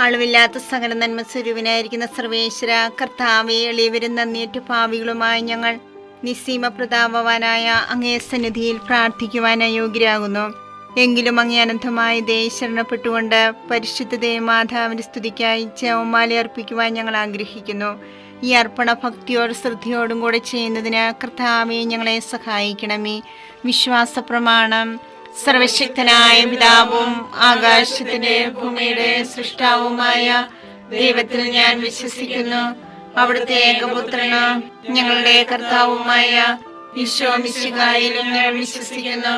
അളവില്ലാത്ത സകല നന്മ സ്വരൂപനായിരിക്കുന്ന സർവേശ്വര കർത്താവെ, എളിയവരും നന്ദിയേറ്റ പാപികളുമായി ഞങ്ങൾ നിസ്സീമ പ്രതാപവാനായ അങ്ങേ സന്നിധിയിൽ പ്രാർത്ഥിക്കുവാൻ അയോഗ്യരാകുന്നു. എങ്കിലും അങ്ങേ അനന്തമായ ദയ ശരണപ്പെട്ടുകൊണ്ട് പരിശുദ്ധ മാതാവിന്റെ സ്തുതിക്കായി ജപമാല അർപ്പിക്കുവാൻ ഞങ്ങൾ ആഗ്രഹിക്കുന്നു. ഈ അർപ്പണ ഭക്തിയോടും ശ്രദ്ധയോടും കൂടെ ചെയ്യുന്നതിന് കർത്താവെ ഞങ്ങളെ സഹായിക്കണമേ. വിശ്വാസ പ്രമാണം. സർവശക്തനായ പിതാവും ആകാശത്തിന്റെ ഭൂമിയുടെ സൃഷ്ടാവുമായ ദൈവത്തിൽ ഞാൻ വിശ്വസിക്കുന്നു. അവിടുത്തെ ഏകപുത്രന് ഞങ്ങളുടെ കർത്താവുമായ ഈശോ മിശിഹായിലും ഞാൻ വിശ്വസിക്കുന്നു.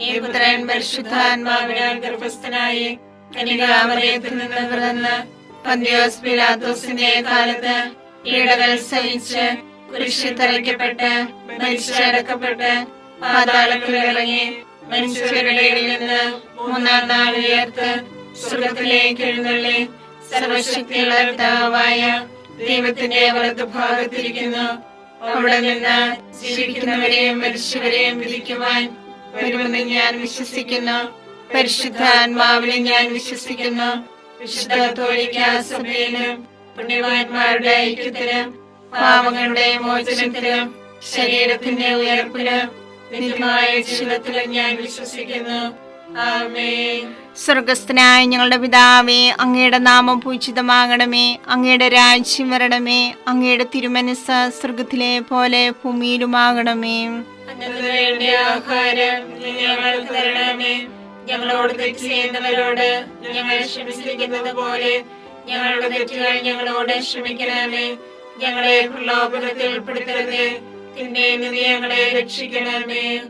ഈ പുത്രൻ പരിശുദ്ധാത്മാവിനാൽ ഗർഭസ്ഥനായി കന്യകാമറിയത്തിൽ നിന്ന് പിറന്ന് പന്തിയോസ് പിലാത്തോസിന്റെ കാലത്ത് പീഡകൾ സഹിച്ച് കുരിശിൽ തറയ്ക്കപ്പെട്ട് മരിച്ചടക്കപ്പെട്ട് പാതാളത്തിൽ ഇറങ്ങി മനുഷ്യരുടെ ഇടയിൽ നിന്ന് മൂന്നാം നാൾ ഉയർത്ത് സ്വർഗ്ഗത്തിലേക്ക് എഴുന്നള്ളി സർവശക്തിയുള്ള പിതാവായ ദൈവത്തിന്റെ വലതുഭാഗത്തിരിക്കുന്നു. അവിടെ നിന്ന് ജീവിക്കുന്നവരെയും മരിച്ചവരെയും വിധിക്കുവാൻ വരുമെന്ന് ഞാൻ വിശ്വസിക്കുന്നു. പരിശുദ്ധാത്മാവിനെ ഞാൻ വിശ്വസിക്കുന്നു. വിശുദ്ധ കത്തോലിക്കാ സഭയിലും പുണ്യവാന്മാരുടെ ഐക്യത്തിലും പാപങ്ങളുടെ മോചനത്തിലും ശരീരത്തിന്റെ ഉയർപ്പിലും നിത്യമായ ജീവിതത്തിലും ഞാൻ വിശ്വസിക്കുന്നു. ആമേൻ. സ്വർഗസ്ഥനായ ഞങ്ങളുടെ പിതാവേ, അങ്ങയുടെ നാമം പൂജിതമാകണമേ. അങ്ങയുടെ രാജ്യം വരണമേ. അങ്ങയുടെ തിരുമനസ്സ് സ്വർഗത്തിലെ പോലെ ഭൂമിയിലുമാകണമേ. അന്നന്ന് വേണ്ട ആഹാരം ഞങ്ങൾക്ക് തരണമേ. ഞങ്ങളോട് തെറ്റ് ചെയ്യുന്നവരോട് ഞങ്ങൾ ക്ഷമിച്ചിരിക്കുന്നത് പോലെ ഞങ്ങളുടെ തെറ്റുകൾ ഞങ്ങളോട് ക്ഷമിക്കണമേ. ഞങ്ങളെ പ്രലോഭനത്തിൽ ഉൾപ്പെടുത്തരുതേ, തിന്മയിൽ നിന്ന് ഞങ്ങളെ രക്ഷിക്കണമേ.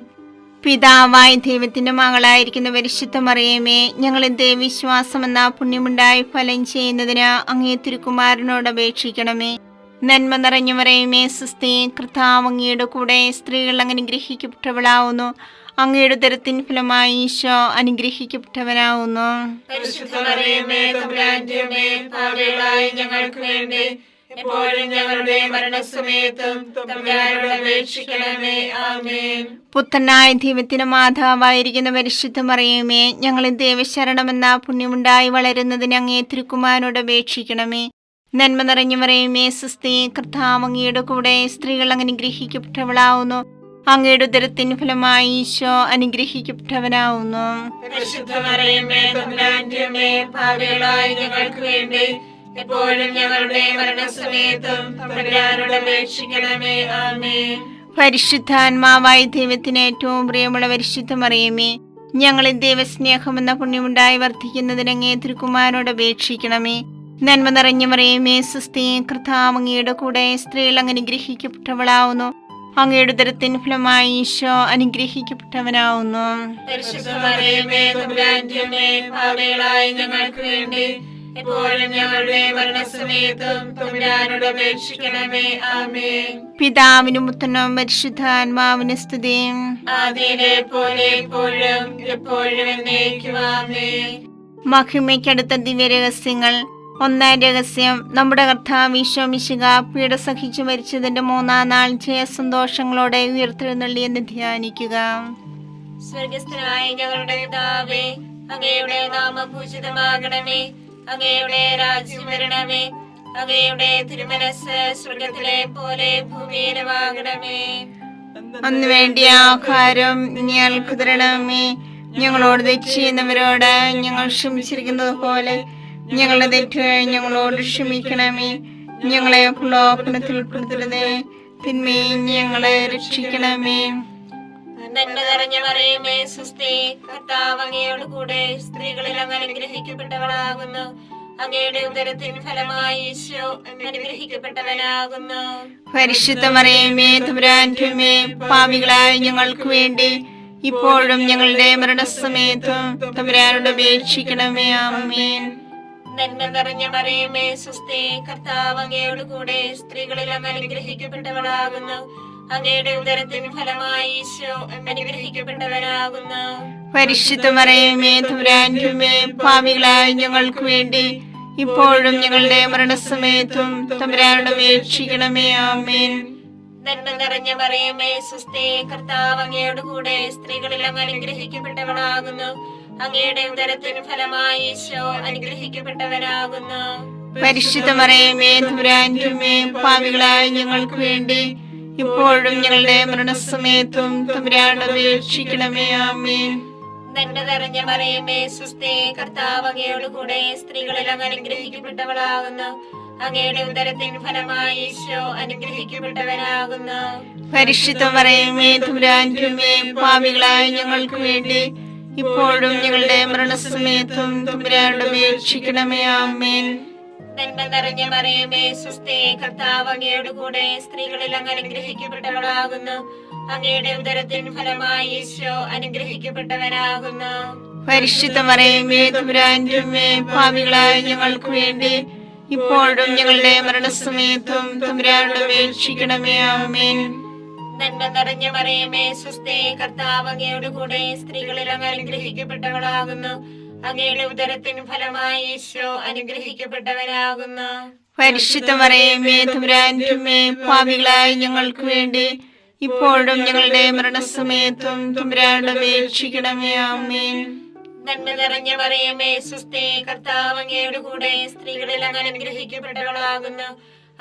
പിതാവായ ദൈവത്തിന്റെ മകളായിരിക്കുന്ന പരിശുദ്ധ മറിയമേ, ഞങ്ങളെ വിശ്വാസം എന്ന പുണ്യമുണ്ടായി ഫലം ചെയ്യുന്നതിന് അങ്ങേ തിരുക്കുമാരനോട് അപേക്ഷിക്കണമേ. നന്മ നിറഞ്ഞു മറിയമേ, സ്വസ്തി, കർത്താവ് അങ്ങയുടെ കൂടെ സ്ത്രീകൾ അനുഗ്രഹിക്കപ്പെട്ടവളാവുന്നു. അങ്ങയുടെ ഉദരത്തിൻ ഫലമായി ഈശോ അനുഗ്രഹിക്കപ്പെട്ടവനാവുന്നു. പരിശുദ്ധ മറിയമേ, തമ്പുരാന്റെ അമ്മേ, പാപികളായ ഞങ്ങൾക്ക് വേണ്ടി എപ്പോഴും ഞങ്ങളുടെ മരണസമയത്തും തമ്പുരാനോട് അപേക്ഷിക്കണമേ. ആമേൻ. പുത്രനായ ദൈവത്തിന്റെ മാതാവായിരിക്കുന്ന പരിശുദ്ധ മറിയമേ, ഞങ്ങളെ ദൈവശരണമെന്ന പുണ്യമുണ്ടായി വളരുന്നതിന് അങ്ങേ തിരുക്കുമാരനോട് അപേക്ഷിക്കണമേ. നന്മ നിറഞ്ഞു മറിയമേ, സ്വസ്തി, കർത്താവ് അങ്ങയുടെ കൂടെ സ്ത്രീകൾ അനുഗ്രഹിക്കപ്പെട്ടവളാവുന്നു. അങ്ങയുടെ ഉദരത്തിൻ ഫലമായി ഈശോ അനുഗ്രഹിക്കപ്പെട്ടവനാവുന്നു. പരിശുദ്ധ മറിയമേ, തമ്പുരാന്റെ അമ്മേ, പാപികളായ ഞങ്ങൾക്ക് വേണ്ടി എപ്പോഴും ഞങ്ങളുടെ മരണസമയത്തും തമ്പുരാനോട് അപേക്ഷിക്കണമേ. ആമേൻ. പരിശുദ്ധാത്മാവായ ദൈവത്തിന് ഏറ്റവും പ്രിയമുള്ള പരിശുദ്ധ മറിയമേ, ഞങ്ങളെ ദൈവസ്നേഹമെന്ന പുണ്യമുണ്ടായി വർദ്ധിക്കുന്നതിന് അങ്ങേ തിരുക്കുമാരനോട് അപേക്ഷിക്കണമേ. നന്മ നിറഞ്ഞ മറിയമേ, സ്വസ്തി, കർത്താവ് അങ്ങയുടെ കൂടെ സ്ത്രീകൾ അനുഗ്രഹിക്കപ്പെട്ടവളാവുന്നു. അങ്ങയുടെ ഉദരത്തിൻ ഫലമായി ഈശോ അനുഗ്രഹിക്കപ്പെട്ടവനാവുന്നു. പരിശുദ്ധ മറിയമേ, തമ്പുരാന്റെ അമ്മേ, പാപികളായ ഞങ്ങൾക്ക് വേണ്ടി എപ്പോഴും ഞങ്ങളുടെ മരണസമയത്തും തമ്പുരാനോട് അപേക്ഷിക്കണമേ. ആമേൻ. പിതാവിനും പുത്രനും പരിശുദ്ധാത്മാവിനും സ്തുതി. ആദിയിലെ പോലെ എപ്പോഴും എപ്പോഴും എന്നേക്കും. ആമേൻ. മഹിമയ്ക്കടുത്ത ദിവ്യരഹസ്യങ്ങൾ. ഒന്നാം രഹസ്യം, നമ്മുടെ കർത്താവ് ഈശോ മിശിഹാ പീഡ സഹിച്ചു മരിച്ചതിന്റെ മൂന്നാം നാൾ ജയസന്തോഷങ്ങളോടെ ഉയർത്തെഴുന്നള്ളിയെന്ന് ധ്യാനിക്കുക. സ്വർഗസ്ഥനായ ഞങ്ങളുടെ പിതാവേ, അങ്ങയുടെ നാമം പൂജിതമാകണമേ. അങ്ങയുടെ രാജ്യം വരണമേ. അങ്ങയുടെ തിരുമനസ്സ് സ്വർഗത്തിലെ പോലെ ഭൂമിയിലുമാകണമേ. അന്ന് വേണ്ടിയ ആഹാരം ഞങ്ങൾക്ക് തരണമേ. ഞങ്ങളോട് തെറ്റ് ചെയ്യുന്നവരോട് ഞങ്ങൾ ക്ഷമിച്ചിരിക്കുന്നത് പോലെ ഞങ്ങളുടെ തെറ്റുകൾ ഞങ്ങളോട് ക്ഷമിക്കണമേ. ഞങ്ങളെ പ്രലോഭനത്തിൽ ഉൾപ്പെടുത്തരുതേ, തിന്മയിൽ ഞങ്ങളെ രക്ഷിക്കണമേ. നന്മ നിറഞ്ഞ മറിയമേ, സ്വസ്തി, കർത്താവ് അങ്ങയോട് കൂടെ സ്ത്രീകളിൽ അങ്ങ് അനുഗ്രഹിക്കപ്പെട്ടവളാകുന്നു. അങ്ങയുടെ ഉദരത്തിൻ ഫലമായി ഈശോ അനുഗ്രഹിക്കപ്പെട്ടവനാകുന്നു. പരിശുദ്ധ മറിയമേ, തമ്പുരാന്റെ അമ്മേ, പാപികളായ ഞങ്ങൾക്ക് വേണ്ടി ഇപ്പോഴും ഞങ്ങളുടെ മരണസമയത്തും തമ്പുരാനോട് അപേക്ഷിക്കണമേ. ആമേൻ. നന്മ നിറഞ്ഞ മറിയമേ, സ്വസ്തി, കർത്താവ് അങ്ങയോട് കൂടെ സ്ത്രീകളിൽ അങ്ങ് അനുഗ്രഹിക്കപ്പെട്ടവളാകുന്നു. അങ്ങയുടെ ഉദരത്തിൻ ഫലമായി ഈശോ അനുഗ്രഹിക്കപ്പെട്ടവനാകുന്നു. പരിശുദ്ധ മറിയമേ, തമ്പുരാന്റെ അമ്മേ, പാപികളായ ഞങ്ങൾക്ക് വേണ്ടി ഇപ്പോഴും ഞങ്ങളുടെ മരണസമയത്തും തമ്പുരാനോട് അപേക്ഷിക്കണമേ. ആമേൻ. നന്മ നിറഞ്ഞ മറിയമേ, സ്വസ്തി, കർത്താവ് അങ്ങയോട് കൂടെ സ്ത്രീകളിൽ അങ്ങ് അനുഗ്രഹിക്കപ്പെട്ടവളാകുന്നു. അങ്ങയുടെ ഉദരത്തിൻ ഫലമായി ഈശോ അനുഗ്രഹിക്കപ്പെട്ടവനാകുന്നു. പരിശുദ്ധ മറിയമേ തമ്പുരാന്റെ അമ്മേ, പാപികളായ ഞങ്ങൾക്ക് വേണ്ടി ഇപ്പോഴും ഞങ്ങളുടെ മരണസമയത്തും തമ്പുരാനോട് അപേക്ഷിക്കണമേ. ആമേൻ. നന്മ നിറഞ്ഞ മറിയമേ സുസ്ഥി, കർത്താവ് അങ്ങയോട് കൂടെ സ്ത്രീകളിൽ അങ്ങ് അനുഗ്രഹിക്കപ്പെട്ടവളാകുന്നു. അങ്ങയുടെ ഉദരത്തിൻ ഫലമായി ഈശോ അനുഗ്രഹിക്കപ്പെട്ടവനാകുന്നു. പരിശുദ്ധ മറിയമേ തമ്പുരാന്റെ അമ്മേ, പാപികളായ ഞങ്ങൾക്ക് വേണ്ടി ഇപ്പോഴും ഞങ്ങളുടെ മരണസമയത്തും തമ്പുരാനോട് അപേക്ഷിക്കണമേ. ആമേൻ. നന്മ നിറഞ്ഞ മറിയമേ സുസ്ഥി, കർത്താവ് അങ്ങയോട് കൂടെ സ്ത്രീകളിൽ അങ്ങ് അനുഗ്രഹിക്കപ്പെട്ടവളാകുന്നു. അങ്ങയുടെ ഉദരത്തിൻ ഫലമായി ഈശോ അനുഗ്രഹിക്കപ്പെട്ടവനാകുന്നു. പരിശുദ്ധ മറിയമേ തമ്പുരാന്റെ അമ്മേ, പാപികളായ ഞങ്ങൾക്ക് വേണ്ടി ഇപ്പോഴും ഞങ്ങളുടെ മരണസമയത്തും തമ്പുരാനോട് അപേക്ഷിക്കണമേ. ആമേൻ. നന്മ നിറഞ്ഞ മറിയമേ സുസ്ഥി, കർത്താവ് അങ്ങയോട് കൂടെ സ്ത്രീകളിൽ അങ്ങ് അനുഗ്രഹിക്കപ്പെട്ടവളാകുന്നു. അങ്ങയുടെ ഉദരത്തിൻ ഫലമായി ഈശോ അനുഗ്രഹിക്കപ്പെട്ടവനാകുന്നു. പരിശുദ്ധ മറിയമേ തമ്പുരാന്റെ അമ്മേ, പാപികളായ ഞങ്ങൾക്ക് വേണ്ടി ഇപ്പോഴും ഞങ്ങളുടെ മരണസമയത്തും തമ്പുരാനോട് അപേക്ഷിക്കണമേ. ആമേൻ. നന്മ നിറഞ്ഞ മറിയമേ സുസ്ഥി, കർത്താവ് അങ്ങയോട് കൂടെ സ്ത്രീകളിൽ അങ്ങ് അനുഗ്രഹിക്കപ്പെട്ടവളാകുന്നു.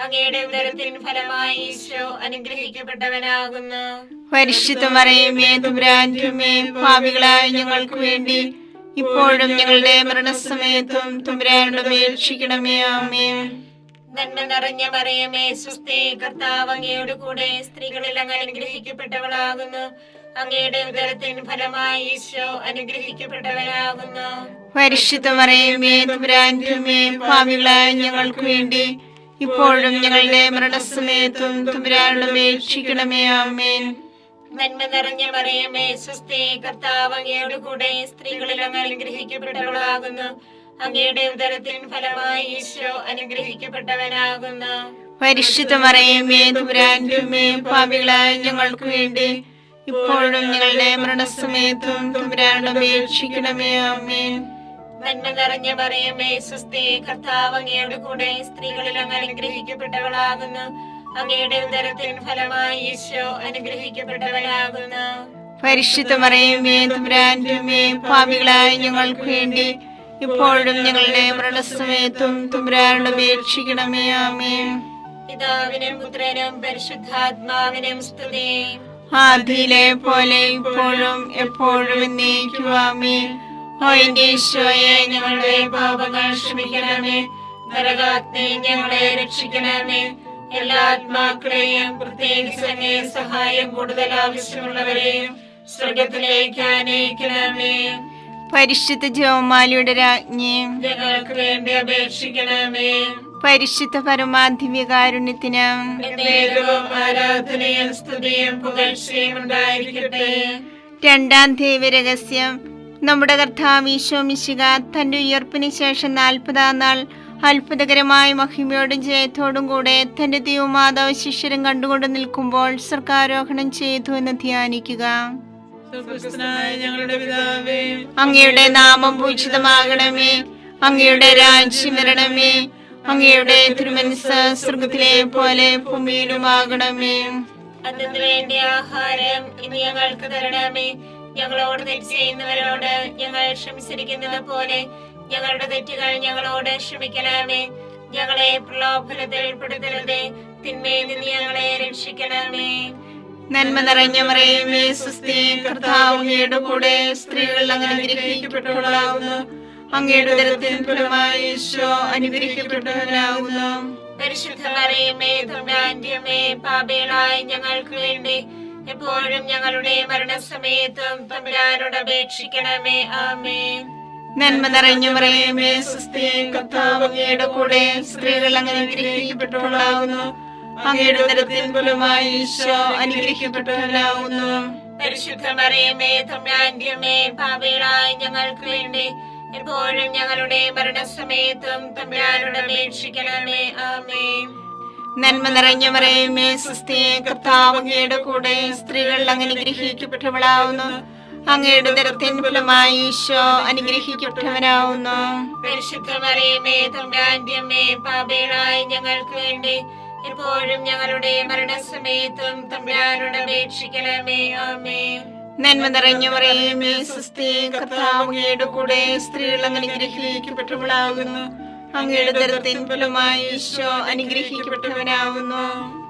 അങ്ങയുടെ ഉദരത്തിൻ ഫലമായി ഈശോ അനുഗ്രഹിക്കപ്പെട്ടവനാകുന്നു. പരിശുദ്ധ മറിയമേ തമ്പുരാന്റെ അമ്മേ, പാപികളായ ഞങ്ങൾക്ക് വേണ്ടി ഇപ്പോഴും ഞങ്ങളുടെ മരണസമയത്തും തമ്പുരാനോട് അപേക്ഷിക്കണമേ. ആമേൻ. നന്മ നിറഞ്ഞ മറിയമേ സുസ്ഥി, കർത്താവ് അങ്ങയോട് കൂടെ സ്ത്രീകളിൽ അങ്ങ് അനുഗ്രഹിക്കപ്പെട്ടവളാകുന്നു. അങ്ങയുടെ ഉദരത്തിൻ ഫലമായി ഈശോ അനുഗ്രഹിക്കപ്പെട്ടവനാകുന്നു. പരിശുദ്ധ മറിയമേ തമ്പുരാന്റെ അമ്മേ, പാപികളായ ഞങ്ങൾക്ക് വേണ്ടി ഇപ്പോഴും ഞങ്ങളുടെ മരണസമയത്തും തമ്പുരാനോട് അപേക്ഷിക്കണമേ. ആമേൻ. നന്മ നിറഞ്ഞ മറിയമേ സുസ്ഥി, കർത്താവ് അങ്ങയോട് കൂടെ സ്ത്രീകളിൽ അങ്ങ് അനുഗ്രഹിക്കപ്പെട്ടവളാകുന്നു. അങ്ങയുടെ ഉദരത്തിൻ ഫലമായി ഈശോ അനുഗ്രഹിക്കപ്പെട്ടവനാകുന്നു. പരിശുദ്ധ മറിയമേ തമ്പുരാന്റെ അമ്മേ, പാപികളായ ഞങ്ങൾക്ക് വേണ്ടി ഇപ്പോഴും ഞങ്ങളുടെ മരണസമയത്തും തമ്പുരാനോട് അപേക്ഷിക്കണമേ. ആമേൻ. നന്മ നിറഞ്ഞ മറിയമേ സുസ്ഥി, കർത്താവ് അങ്ങയോട് കൂടെ സ്ത്രീകളിൽ അങ്ങ് അനുഗ്രഹിക്കപ്പെട്ടവളാകുന്നു. അങ്ങയുടെ ഉദരത്തിൻ ഫലമായി ഈശോ അനുഗ്രഹിക്കപ്പെട്ടവനാകുന്നു. പരിശുദ്ധ മറിയമേ തമ്പുരാന്റെ അമ്മേ, പാപികളായ ഞങ്ങൾക്ക് വേണ്ടി ഇപ്പോഴും ഞങ്ങളുടെ മരണസമയത്തും തമ്പുരാനോട് അപേക്ഷിക്കണമേ. ആമേൻ. പിതാവിനും പുത്രനും പരിശുദ്ധാത്മാവിനും സ്തുതി. ആദിയിലെ പോലെ ഇപ്പോഴും എപ്പോഴും എന്നേക്കും. ആമേൻ. ഓ എന്റെ ഈശോയെ, ഞങ്ങളുടെ പാപങ്ങൾ ക്ഷമിക്കണമേ. നരകാഗ്നി ഞങ്ങളെ രക്ഷിക്കണമേ. എല്ലാ ആത്മാക്കളെയും പ്രത്യേകിച്ച് അങ്ങേ സഹായം കൂടുതൽ ആവശ്യമുള്ളവരെയും സ്വർഗത്തിലേക്ക് ആനയിക്കണമേ. പരിശുദ്ധ ജപമാലയുടെ രാജ്ഞി, ഞങ്ങൾക്ക് വേണ്ടി അപേക്ഷിക്കണമേ. പരിശുദ്ധ പരമാധിവ്യകാരുണ്യത്തിന് എന്നേരവും ആരാധനയും സ്തുതിയും പുകഴ്ചയും ഉണ്ടായിരിക്കട്ടെ. രണ്ടാം ദൈവരഹസ്യം. നമ്മുടെ കർത്താവ് ഈശോ മിശിഹ തന്റെ ഉയർപ്പിന് ശേഷം 40-ാം നാൾ അത്ഭുതകരമായ മഹിമയോടും ജയത്തോടും കൂടെ തന്റെ ദൈവമാതാവ് ശിഷ്യരും കണ്ടുകൊണ്ട് നിൽക്കുമ്പോൾ സ്വർഗ്ഗാരോഹണം ചെയ്തു എന്ന് ധ്യാനിക്കുക. ഞങ്ങളുടെ പിതാവേ, അങ്ങയുടെ നാമം പൂജിതമാകണമേ. അങ്ങയുടെ രാജ്യം വരണമേ. അങ്ങയുടെ തിരുമനസ്സ് സ്വർഗ്ഗത്തിലെ പോലെ ഭൂമിയിലുമാകണമേ. അതിനു വേണ്ടി ആഹാരം ഇനി ഞങ്ങൾക്ക് തരണമേ. ഞങ്ങളോട് തെറ്റ് ചെയ്യുന്നവരോട് ഞങ്ങൾ ക്ഷമിച്ചിരിക്കുന്നത് പോലെ ഞങ്ങളുടെ തെറ്റുകൾ ഞങ്ങളോട് ക്ഷമിക്കണമേ. ഞങ്ങളെ പ്രലോഭനത്തിൽ ഉൾപ്പെടുത്തരുതേ, തിന്മയിൽ നിന്ന് ഞങ്ങളെ രക്ഷിക്കണമേ. നന്മ നിറഞ്ഞ മറിയമേ സുസ്ഥി, കർത്താവ് അങ്ങയുടെ കൂടെ സ്ത്രീകൾ അങ്ങ് അനുഗ്രഹിക്കപ്പെട്ടവളാകുന്നു. അങ്ങയുടെ ഉദരത്തിൻ ഫലമായി ഈശോ അനുഗ്രഹിക്കപ്പെട്ടവനാകുന്നു. പരിശുദ്ധ മറിയമേ തമ്പുരാന്റെ അമ്മേ, പാപികളായ ഞങ്ങൾക്ക് വേണ്ടി എപ്പോഴും ഞങ്ങളുടെ മരണസമയത്തും തമ്പുരാനോട് അപേക്ഷിക്കണമേ. ആമേൻ. നന്മ നിറഞ്ഞ മറിയമേ സുസ്ഥി, കർത്താവ് അങ്ങയുടെ കൂടെ സ്ത്രീകൾ അങ്ങ് അനുഗ്രഹിക്കപ്പെട്ടവളാകുന്നു. അങ്ങയുടെ ഉദരത്തിൻ ഫലമായി ഈശോ അനുഗ്രഹിക്കപ്പെട്ടവനാകുന്നു. പരിശുദ്ധ മറിയമേ തമ്പുരാന്റെ അമ്മേ, പാപികളായ ഞങ്ങൾക്ക് വേണ്ടി എപ്പോഴും ഞങ്ങളുടെ മരണസമയത്തും തമ്പുരാനോട് അപേക്ഷിക്കണമേ. ആമേൻ. നന്മ നിറഞ്ഞ മറിയമേ സുസ്ഥി, കർത്താവ് അങ്ങയുടെ കൂടെ സ്ത്രീകൾ അങ്ങ് അനുഗ്രഹിക്കപ്പെട്ടവളാകുന്നു. അങ്ങയുടെ ഉദരത്തിൻ ഫലമായി ഈശോ അനുഗ്രഹിക്കപ്പെട്ടവനാകുന്നു. പരിശുദ്ധ മറിയമേ തമ്പുരാന്റെ അമ്മേ, പാപികളായ ഞങ്ങൾക്ക് വേണ്ടി എപ്പോഴും ഞങ്ങളുടെ മരണസമയത്തും തമ്പുരാനോട് അപേക്ഷിക്കണമേ. ആമേൻ. നന്മ നിറഞ്ഞ മറിയമേ സ്വസ്തി, കർത്താവ് അങ്ങയുടെ കൂടെ, സ്ത്രീകൾ അങ്ങ് അനുഗ്രഹിക്കപ്പെട്ടവളാകുന്നു. അങ്ങയുടെ ഉദരത്തിൻ ഫലമായി ഈശോ അനുഗ്രഹിക്കപ്പെട്ടവനാകുന്നു.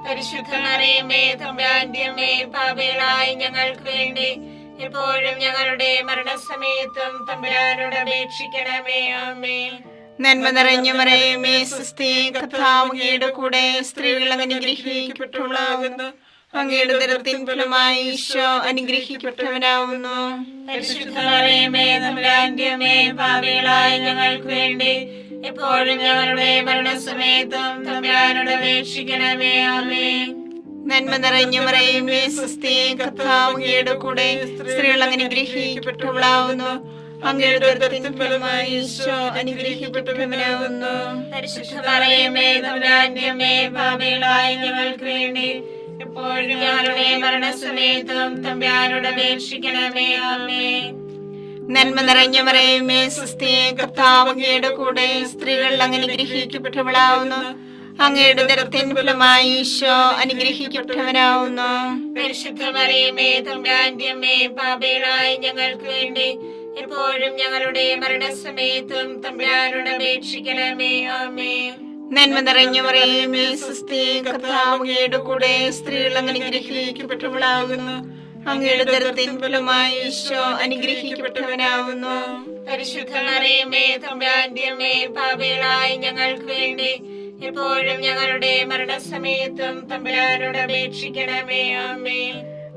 പരിശുദ്ധ മറിയമേ തമ്പുരാന്റെ അമ്മേ, പാപികളായ ഞങ്ങൾക്ക് വേണ്ടി എപ്പോഴും ഞങ്ങളുടെ മരണസമയത്തും തമ്പുരാനോട് അപേക്ഷിക്കണമേ. ആമേൻ. നന്മ നിറഞ്ഞ മറിയമേ സ്വസ്തി, കർത്താവ് അങ്ങയുടെ കൂടെ, സ്ത്രീകൾ അങ്ങ് അനുഗ്രഹിക്കപ്പെട്ടവളാകുന്നു. അങ്ങയുടെ ഉദരത്തിൻ ഫലമായി ഈശോ അനുഗ്രഹിക്കപ്പെട്ടവനാകുന്നു. പരിശുദ്ധ മറിയമേ തമ്പുരാന്റെ അമ്മേ, പാപികളായ ഞങ്ങൾക്ക് വേണ്ടി എപ്പോഴും ഞങ്ങളുടെ മരണസമയത്തും തമ്പുരാനോട് അപേക്ഷിക്കണമേ. ആമേൻ. നന്മ നിറഞ്ഞ മറിയമേ സ്വസ്തി, കർത്താവ് അങ്ങയുടെ കൂടെ, സ്ത്രീകൾ അങ്ങ് അനുഗ്രഹിക്കപ്പെട്ടവളാകുന്നു. അങ്ങയുടെ ഉദരത്തിൻ ഫലമായി ഈശോ അനുഗ്രഹിക്കപ്പെട്ടവനാകുന്നു. പരിശുദ്ധ മറിയമേ തമ്പുരാന്റെ അമ്മേ, പാപികളായ ഞങ്ങൾക്ക് വേണ്ടി എപ്പോഴും ഞങ്ങളുടെ മരണസമയത്തും തമ്പുരാനോട് അപേക്ഷിക്കണമേ. ആമേൻ. നന്മ നിറഞ്ഞ മറിയമേ സ്വസ്തി, കർത്താവ് അങ്ങയുടെ കൂടെ, സ്ത്രീകൾ അങ്ങ് അനുഗ്രഹിക്കപ്പെട്ടവളാകുന്നു. അങ്ങയുടെ ഉദരത്തിൻ ഫലമായി ഈശോ അനുഗ്രഹിക്കപ്പെട്ടവനാകുന്നു. പരിശുദ്ധ മറിയമേ തമ്പുരാന്റെ അമ്മേ, പാപികളായ ഞങ്ങൾക്ക് വേണ്ടി എപ്പോഴും ഞങ്ങളുടെ മരണസമയത്തും തമ്പുരാനോട് അപേക്ഷിക്കണമേ. ആമേൻ. നന്മ നിറഞ്ഞ മറിയമേ സ്വസ്തി, കർത്താവ് അങ്ങയുടെ കൂടെ, സ്ത്രീകൾ അങ്ങ് അനുഗ്രഹിക്കപ്പെട്ടവളാകുന്നു. അങ്ങയുടെ ഉദരത്തിൻ ഫലമായി ഈശോ അനുഗ്രഹിക്കപ്പെട്ടവനാകുന്നു. പരിശുദ്ധ മറിയമേ തമ്പുരാന്റെ അമ്മേ, പാപികളായ ഞങ്ങൾക്ക് വേണ്ടി എപ്പോഴും ഞങ്ങളുടെ മരണസമയത്തും തമ്പുരാനോട് അപേക്ഷിക്കണമേ. ആമേൻ.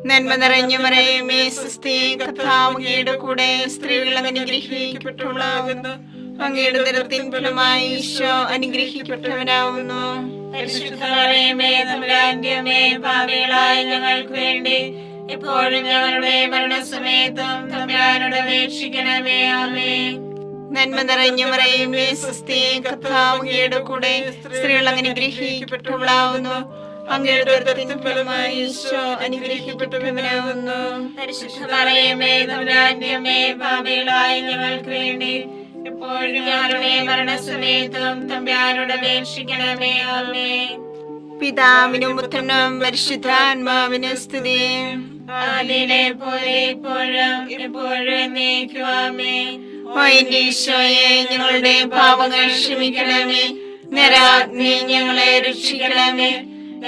നന്മ നിറഞ്ഞ മറിയമേ സ്വസ്തി, കർത്താവ് അങ്ങയുടെ കൂടെ, സ്ത്രീകൾ അങ്ങ് അനുഗ്രഹിക്കപ്പെട്ടവളാകുന്നു. അങ്ങയുടെ ഉദരത്തിൻ ഫലമായി ഈശോ അനുഗ്രഹിക്കപ്പെട്ടവനാകുന്നു. പരിശുദ്ധ മറിയമേ തമ്പുരാന്റെ അമ്മേ, പാപികളായ ഞങ്ങൾക്ക് വേണ്ടി എപ്പോഴും ഞങ്ങളുടെ മരണസമയത്തും തമ്പുരാനോട് അപേക്ഷിക്കണമേ. ആമേൻ. നന്മ നിറഞ്ഞ മറിയമേ സ്വസ്തി, കർത്താവ് അങ്ങയുടെ കൂടെ, സ്ത്രീകൾ അങ്ങ് അനുഗ്രഹിക്കപ്പെട്ടവളാകുന്നു. അങ്ങയുടെ ഉദരത്തിൻ ഫലമായി ഈശോ അനുഗ്രഹിക്കപ്പെട്ടവനാകുന്നു. പരിശുദ്ധ മറിയമേ തമ്പുരാന്റെ അമ്മേ, പാപികളായ ഞങ്ങൾക്ക് വേണ്ടി എപ്പോഴും ഞങ്ങളുടെ മരണസമയത്തും തമ്പുരാനോട് അപേക്ഷിക്കണമേ. ആമേൻ. പിതാവിനും പുത്രനും പരിശുദ്ധാത്മാവിനും സ്തുതി. ആദിയിലെ പോലെ ഇപ്പോഴും എപ്പോഴും എന്നേക്കും. ആമേൻ. ഓ എന്റെ ഈശോയെ, ഞങ്ങളുടെ പാപങ്ങൾ ക്ഷമിക്കണമേ. നരാഗ്നി ഞങ്ങളെ രക്ഷിക്കണമേ.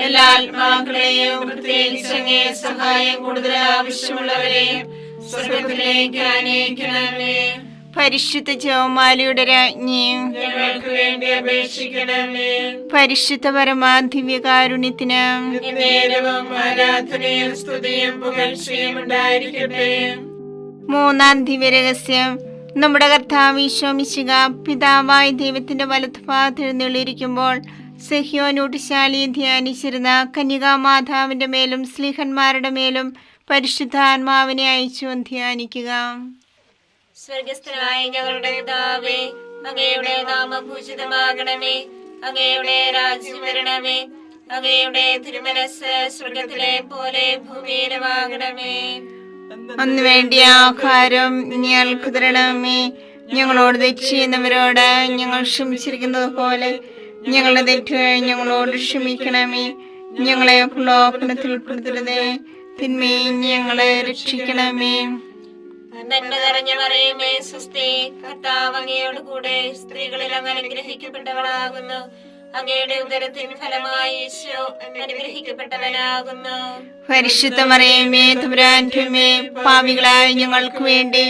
എല്ലാ ആത്മാക്കളെയും, പ്രത്യേകിച്ച് അങ്ങേ സഹായം കൂടുതൽ ആവശ്യമുള്ളവരെയും സ്വർഗ്ഗത്തിലേക്ക് ആനയിക്കണമേ. പരിശുദ്ധ ജപമാലയുടെ രാജ്ഞിയും ഞങ്ങൾക്ക് വേണ്ടി അപേക്ഷിക്കണമേ. പരിശുദ്ധ പരമാദിവ്യകാരുണ്യത്തിന് നേരവും ആരാധനയും സ്തുതിയും പുകഴ്ചയും ഉണ്ടായിരിക്കട്ടെ. മൂന്നാം ദിവ്യരഹസ്യം. നമ്മുടെ കർത്താവ് ഈശോ മിശിഹ പിതാവായ ദൈവത്തിന്റെ വലത്തുഭാഗത്ത് എഴുന്നള്ളിയിരിക്കുമ്പോൾ സഹ്യോനൂട്ടുശാലിയെ ധ്യാനിച്ചിരുന്ന കന്യകാമാതാവിന്റെ മേലും സ്ലീഹന്മാരുടെ മേലും പരിശുദ്ധാത്മാവിനെ അയച്ചു ധ്യാനിക്കുക. സ്വർഗസ്ഥനായ ഞങ്ങളുടെ പിതാവേ, അങ്ങയുടെ നാമം പൂജിതമാകണമേ. അങ്ങയുടെ രാജ്യം വരണമേ. അങ്ങയുടെ തിരുമനസ്സ് സ്വർഗത്തിലെ പോലെ ഭൂമിയിലുമാകണമേ. അന്ന് വേണ്ടിയ ആഹാരം ഞങ്ങൾക്ക് തരണമേ. ഞങ്ങളോട് തെറ്റ് ചെയ്യുന്നവരോട് ഞങ്ങൾ ക്ഷമിച്ചിരിക്കുന്നത് പോലെ ഞങ്ങളുടെ തെറ്റുകൾ ഞങ്ങളോട് ക്ഷമിക്കണമേ. ഞങ്ങളെ പ്രലോഭനത്തിൽ ഉൾപ്പെടുത്തരുതേ, തിന്മയെ ഞങ്ങളെ രക്ഷിക്കണമേ. നന്മ നിറഞ്ഞ മറിയമേ സ്വസ്തി, കർത്താവ് അങ്ങയോട് കൂടെ, സ്ത്രീകളിൽ അങ്ങ് അനുഗ്രഹിക്കപ്പെട്ടവളാകുന്നു. അങ്ങയുടെ ഉദരത്തിൻ ഫലമായി ഈശോ അനുഗ്രഹിക്കപ്പെട്ടവനാകുന്നു. പരിശുദ്ധ മറിയമേ തമ്പുരാന്റെ അമ്മേ, പാപികളായ ഞങ്ങൾക്ക് വേണ്ടി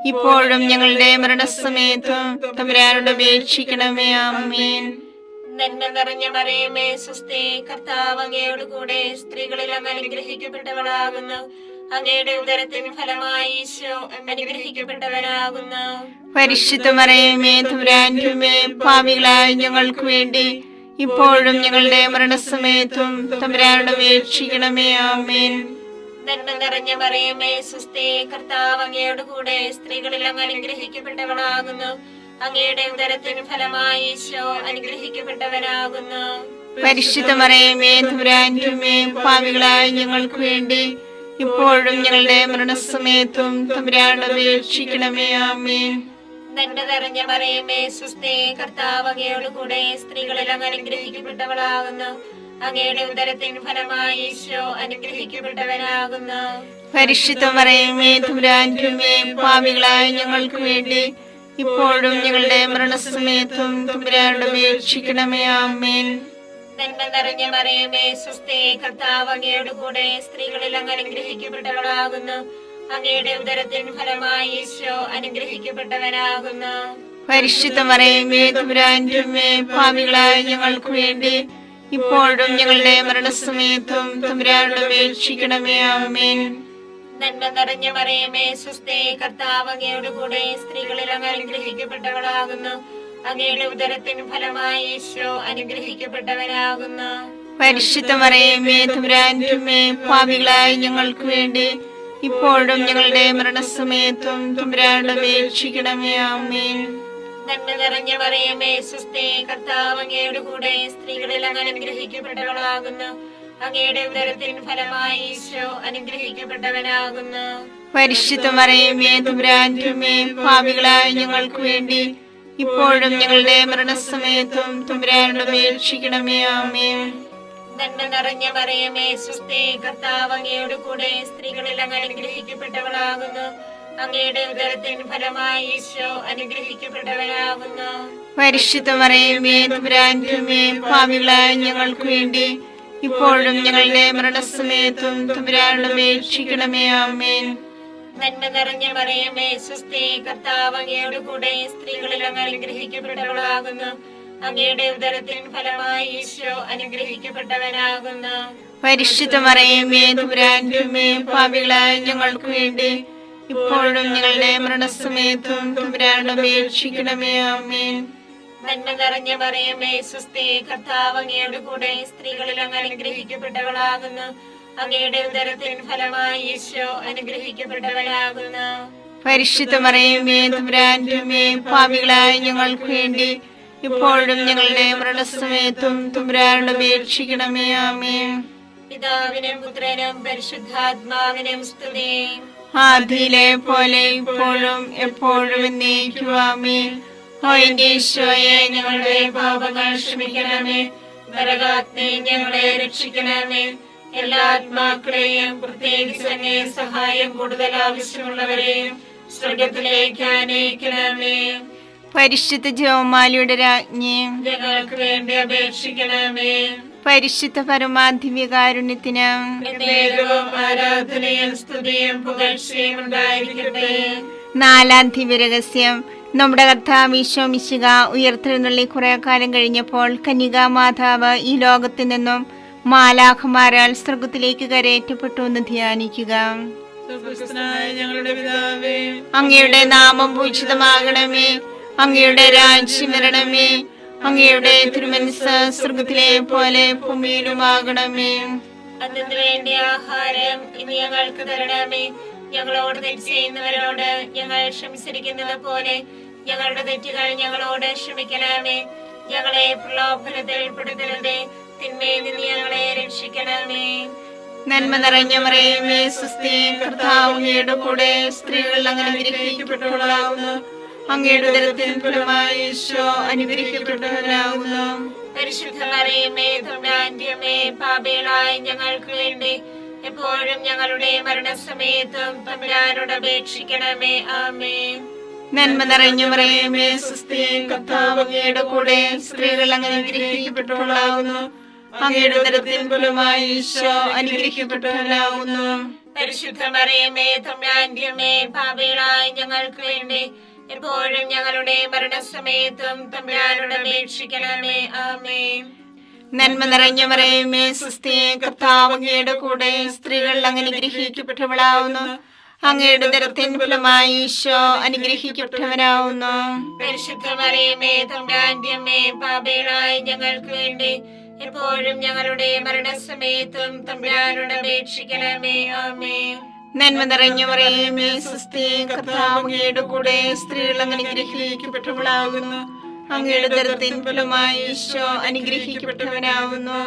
ഇപ്പോഴും ഞങ്ങളുടെ മരണസമയത്തും തമ്പുരാനോട് അപേക്ഷിക്കണമേ. ആമേൻ. നന്മ നിറഞ്ഞ മറിയമേ സ്വസ്തി, കർത്താവ് അങ്ങയോട് കൂടെ, സ്ത്രീകളിൽ അങ്ങ് അനുഗ്രഹിക്കപ്പെട്ടവളാകുന്നു. അങ്ങയുടെ ഉദരത്തിൻ ഫലമായി ഈശോ അനുഗ്രഹിക്കപ്പെട്ടവനാകുന്നു. പരിശുദ്ധ മറിയമേ തമ്പുരാന്റെ അമ്മേ, പാപികളായ ഞങ്ങൾക്ക് വേണ്ടി ഇപ്പോഴും ഞങ്ങളുടെ മരണസമയത്തും തമ്പുരാനോട് അപേക്ഷിക്കണമേ. ആമേൻ. നന്മ നിറഞ്ഞ മറിയമേ സ്വസ്തി, കർത്താവ് അങ്ങയോട് കൂടെ, സ്ത്രീകളിൽ അങ്ങ് അനുഗ്രഹിക്കപ്പെട്ടവളാകുന്നു. അങ്ങയുടെ ഉദരത്തിൻ ഫലമായി ഈശോ അനുഗ്രഹിക്കപ്പെട്ടവനാകുന്നു. പരിശുദ്ധ മറിയമേ തമ്പുരാന്റെ അമ്മേ, പാപികളായ ഞങ്ങൾക്ക് വേണ്ടി ഇപ്പോഴും ഞങ്ങളുടെ മരണസമയത്തും തമ്പുരാനോട് അപേക്ഷിക്കണമേ. ആമേൻ. നന്മ നിറഞ്ഞ മറിയമേ സ്വസ്തി, കർത്താവ് അങ്ങയോട് കൂടെ, സ്ത്രീകളിൽ അങ്ങ് അനുഗ്രഹിക്കപ്പെട്ടവളാകുന്നു. അങ്ങയുടെ ഉദരത്തിൻ ഫലമായി ഈശോ അനുഗ്രഹിക്കപ്പെട്ടവനാകുന്നു. പരിശുദ്ധ മറിയമേ തമ്പുരാന്റെ അമ്മേ, പാപികളായ ഞങ്ങൾക്ക് വേണ്ടി ഇപ്പോഴും ഞങ്ങളുടെ മരണസമയത്തും തമ്പുരാനോട് അപേക്ഷിക്കണമേ. ആമേൻ. നന്മ നിറഞ്ഞ മറിയമേ സ്വസ്തി, കർത്താവ് അങ്ങയുടെ കൂടെ സ്ത്രീകളിൽ അങ്ങ് അനുഗ്രഹിക്കപ്പെട്ടവളാകുന്നു. അങ്ങയുടെ ഉദരത്തിൻ ഫലമായി ഈശോ അനുഗ്രഹിക്കപ്പെട്ടവനാകുന്നു. പരിശുദ്ധ മറിയമേ തമ്പുരാന്റെ അമ്മേ, പാപികളായ ഞങ്ങൾക്ക് വേണ്ടി ഇപ്പോഴും ഞങ്ങളുടെ മരണസമയത്തും തമ്പുരാനോട് അപേക്ഷിക്കണമേ. ആമേൻ. നന്മ നിറഞ്ഞ മറിയമേ സ്വസ്തി, കർത്താവ് അങ്ങയുടെ കൂടെ സ്ത്രീകളിൽ അങ്ങ് അനുഗ്രഹിക്കപ്പെട്ടവളാകുന്നു. അങ്ങയുടെ ഉദരത്തിൻ ഫലമായി ഈശോ അനുഗ്രഹിക്കപ്പെട്ടവനാകുന്നു. പരിശുദ്ധ മറിയമേ തമ്പുരാന്റെ അമ്മേ, പാപികളായ ഞങ്ങൾക്ക് വേണ്ടി ഇപ്പോഴും ഞങ്ങളുടെ മരണസമയത്തും തമ്പുരാനോട് അപേക്ഷിക്കണമേ. ആമേൻ. നന്മ നിറഞ്ഞ മറിയമേ സ്വസ്തി, കർത്താവ് അങ്ങയുടെ കൂടെ സ്ത്രീകളിൽ അങ്ങ് അനുഗ്രഹിക്കപ്പെട്ടവളാകുന്നു. അങ്ങയുടെ ഉദരത്തിൻ ഫലമായി ഈശോ അനുഗ്രഹിക്കപ്പെട്ടവനാകുന്നു. പരിശുദ്ധ മറിയമേ തമ്പുരാന്റെ അമ്മേ, പാപികളായ ഞങ്ങൾക്ക് വേണ്ടി ഇപ്പോഴും ഞങ്ങളുടെ മരണസമയത്തും തമ്പുരാനോട് അപേക്ഷിക്കണമേ. ആമേൻ. നന്മ നിറഞ്ഞ മറിയമേ സ്വസ്തി, കർത്താവ് അങ്ങയുടെ കൂടെ സ്ത്രീകളിൽ അങ്ങ് അനുഗ്രഹിക്കപ്പെട്ടവളാകുന്നു. അങ്ങയുടെ ഉദരത്തിൻ ഫലമായി ഈശോ അനുഗ്രഹിക്കപ്പെട്ടവനാകുന്നു. പരിശുദ്ധ മറിയമേ തമ്പുരാന്റെ അമ്മേ, പാപികളായ ഞങ്ങൾക്ക് വേണ്ടി ഇപ്പോഴും ഞങ്ങളുടെ മരണസമയത്തും തമ്പുരാനോട് അപേക്ഷിക്കണമേ. ആമേൻ. നന്മ നിറഞ്ഞ മറിയമേ സ്വസ്തി, കർത്താവ് അങ്ങയുടെ കൂടെ സ്ത്രീകളിൽ അങ്ങ് അനുഗ്രഹിക്കപ്പെട്ടവളാകുന്നു. അങ്ങയുടെ ഉദരത്തിൻ ഫലമായി ഈശോ അനുഗ്രഹിക്കപ്പെട്ടവനാകുന്നു. പരിശുദ്ധ മറിയമേ തമ്പുരാന്റെ അമ്മേ, പാപികളായ ഞങ്ങൾക്ക് വേണ്ടി ഇപ്പോഴും ഞങ്ങളുടെ മരണസമയത്തും തമ്പുരാനോട് അപേക്ഷിക്കണമേ. ആമേൻ. നന്മ നിറഞ്ഞ മറിയമേ സ്വസ്തി, കർത്താവ് അങ്ങയുടെ കൂടെ സ്ത്രീകളിൽ അങ്ങ് അനുഗ്രഹിക്കപ്പെട്ടവളാകുന്നു. അങ്ങയുടെ ഉദരത്തിൻ ഫലമായി ഈശോ അനുഗ്രഹിക്കപ്പെട്ടവനാകുന്നു. പരിശുദ്ധ മറിയമേ തമ്പുരാന്റെ അമ്മേ, പാപികളായ ഞങ്ങൾക്ക് വേണ്ടി ഇപ്പോഴും ഞങ്ങളുടെ മരണസമയത്തും തമ്പുരാനോട് അപേക്ഷിക്കണമേ. ആമേൻ. പിതാവിനും പുത്രനും പരിശുദ്ധാത്മാവിനും സ്തുതി. ആദിയിലെ പോലെ ഇപ്പോഴും എപ്പോഴും എന്നേക്കും. ആമേൻ. ഓ എന്റെ ഈശോയെ, ഞങ്ങളുടെ പാപങ്ങൾ ക്ഷമിക്കണമേ. നരകാഗ്നി ഞങ്ങളെ രക്ഷിക്കണമേ. എല്ലാ ആത്മാക്കളെയും, പ്രത്യേകിച്ച് അങ്ങേ സഹായം കൂടുതൽ ആവശ്യമുള്ളവരെയും സ്വർഗത്തിലേക്ക് ആനയിക്കണമേ. പരിശുദ്ധ ജപമാലയുടെ രാജ്ഞി, ഞങ്ങൾക്ക് വേണ്ടി അപേക്ഷിക്കണമേ. പരിശുദ്ധ പരമാധിവ്യകാരുണ്യത്തിന് എന്നേരവും ആരാധനയും സ്തുതിയും പുകഴ്ചയും ഉണ്ടായിരിക്കട്ടെ. നാലാം ദിവ്യരഹസ്യം. നമ്മുടെ കർത്താവ് ഈശോ മിശിഹ ഉയർത്തെഴുന്നള്ളി കുറെ കാലം കഴിഞ്ഞപ്പോൾ കന്യകാ മാതാവ് ഈ ലോകത്തിൽ നിന്നും മാലാഖമാരാൽ സ്വർഗത്തിലേക്ക് കരയേറ്റപ്പെട്ടു എന്ന് ധ്യാനിക്കുക. ഞങ്ങളുടെ പിതാവേ, അങ്ങയുടെ നാമം പൂജിതമാകണമേ. അങ്ങയുടെ രാജ്യം വരണമേ. അങ്ങയുടെ തിരുമനസ്സ് സ്വർഗത്തിലെ പോലെ ഭൂമിയിലുമാകണമേ. അതിനു വേണ്ടി ആഹാരം ഇനി ഞങ്ങൾക്ക് തരണമേ. ഞങ്ങളോട് തെറ്റ് ചെയ്യുന്നവരോട് ഞങ്ങൾ ക്ഷമിച്ചിരിക്കുന്നത് പോലെ ഞങ്ങളുടെ തെറ്റുകൾ ഞങ്ങളോട് ക്ഷമിക്കണമേ. ഞങ്ങളെ പ്രലോഭനത്തിൽ ഉൾപ്പെടുത്തരുതേ, തിന്മയിൽ നിന്ന് ഞങ്ങളെ രക്ഷിക്കണമേ. നന്മ നിറഞ്ഞ മറിയമേ സ്വസ്തി, കർത്താവ് അങ്ങയുടെ കൂടെ സ്ത്രീകൾ അങ്ങനെ അനുഗ്രഹിക്കപ്പെട്ടവളാകുന്നു. അങ്ങയുടെ ഉദരത്തിൻ ഫലമായി ഈശോ അനുഗ്രഹിക്കപ്പെട്ടവനാകുന്നു. പരിശുദ്ധ മറിയമേ തമ്പുരാന്റെ അമ്മേ, പാപികളായ ഞങ്ങൾക്ക് വേണ്ടി എപ്പോഴും ഞങ്ങളുടെ മരണസമയത്തും തമ്പുരാനോട് അപേക്ഷിക്കണമേ. ആമേൻ. നന്മ നിറഞ്ഞ മറിയമേ സ്വസ്തി, കർത്താവ് അങ്ങയുടെ കൂടെ സ്ത്രീകൾ അങ്ങനെ അനുഗ്രഹിക്കപ്പെട്ടവളാകുന്നു. അങ്ങയുടെ ഉദരത്തിൻ ഫലമായി ഈശോ അനുഗ്രഹിക്കപ്പെട്ടവനാകുന്നു. പരിശുദ്ധ മറിയമേ തമ്പുരാന്റെ അമ്മേ, പാപികളായ ഞങ്ങൾക്ക് വേണ്ടി എപ്പോഴും ഞങ്ങളുടെ മരണസമയത്തും തമ്പുരാനോട് അപേക്ഷിക്കണമേ. ആമേൻ. നന്മ നിറഞ്ഞ മറിയമേ സ്വസ്തി, കർത്താവ് അങ്ങയുടെ കൂടെ സ്ത്രീകൾ അങ്ങനെ അനുഗ്രഹിക്കപ്പെട്ടവളാകുന്നു. അങ്ങയുടെ ഉദരത്തിൻ ഫലമായി ഈശോ അനുഗ്രഹിക്കപ്പെട്ടവനാകുന്നു. പരിശുദ്ധ മറിയമേ തമ്പുരാന്റെ അമ്മേ, പാപികളായ ഞങ്ങൾക്ക് വേണ്ടി എപ്പോഴും ഞങ്ങളുടെ മരണസമയത്തും തമ്പുരാനോട് അപേക്ഷിക്കണമേ. ആമേൻ. നന്മ നിറഞ്ഞ മറിയമേ സ്വസ്തി, കർത്താവ് അങ്ങയുടെ കൂടെ സ്ത്രീകൾ അങ്ങനെ അനുഗ്രഹിക്കപ്പെട്ടവളാകുന്നു. അങ്ങയുടെ ഉദരത്തിൻ ഫലമായി ഈശോ അനുഗ്രഹിക്കപ്പെട്ടവനാകുന്നു.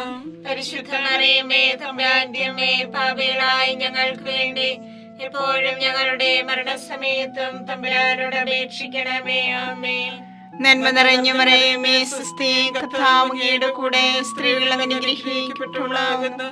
പരിശുദ്ധ മറിയമേ തമ്പുരാന്റെ അമ്മേ, പാപികളായ ഞങ്ങൾക്ക് വേണ്ടി എപ്പോഴും ഞങ്ങളുടെ മരണസമയത്തും തമ്പുരാനോട് അപേക്ഷിക്കണമേ. ആമേൻ. നന്മ നിറഞ്ഞ മറിയമേ സ്വസ്തി, കർത്താവ് അങ്ങയുടെ കൂടെ സ്ത്രീകൾ അങ്ങനെ അനുഗ്രഹിക്കപ്പെട്ടവളാകുന്നു.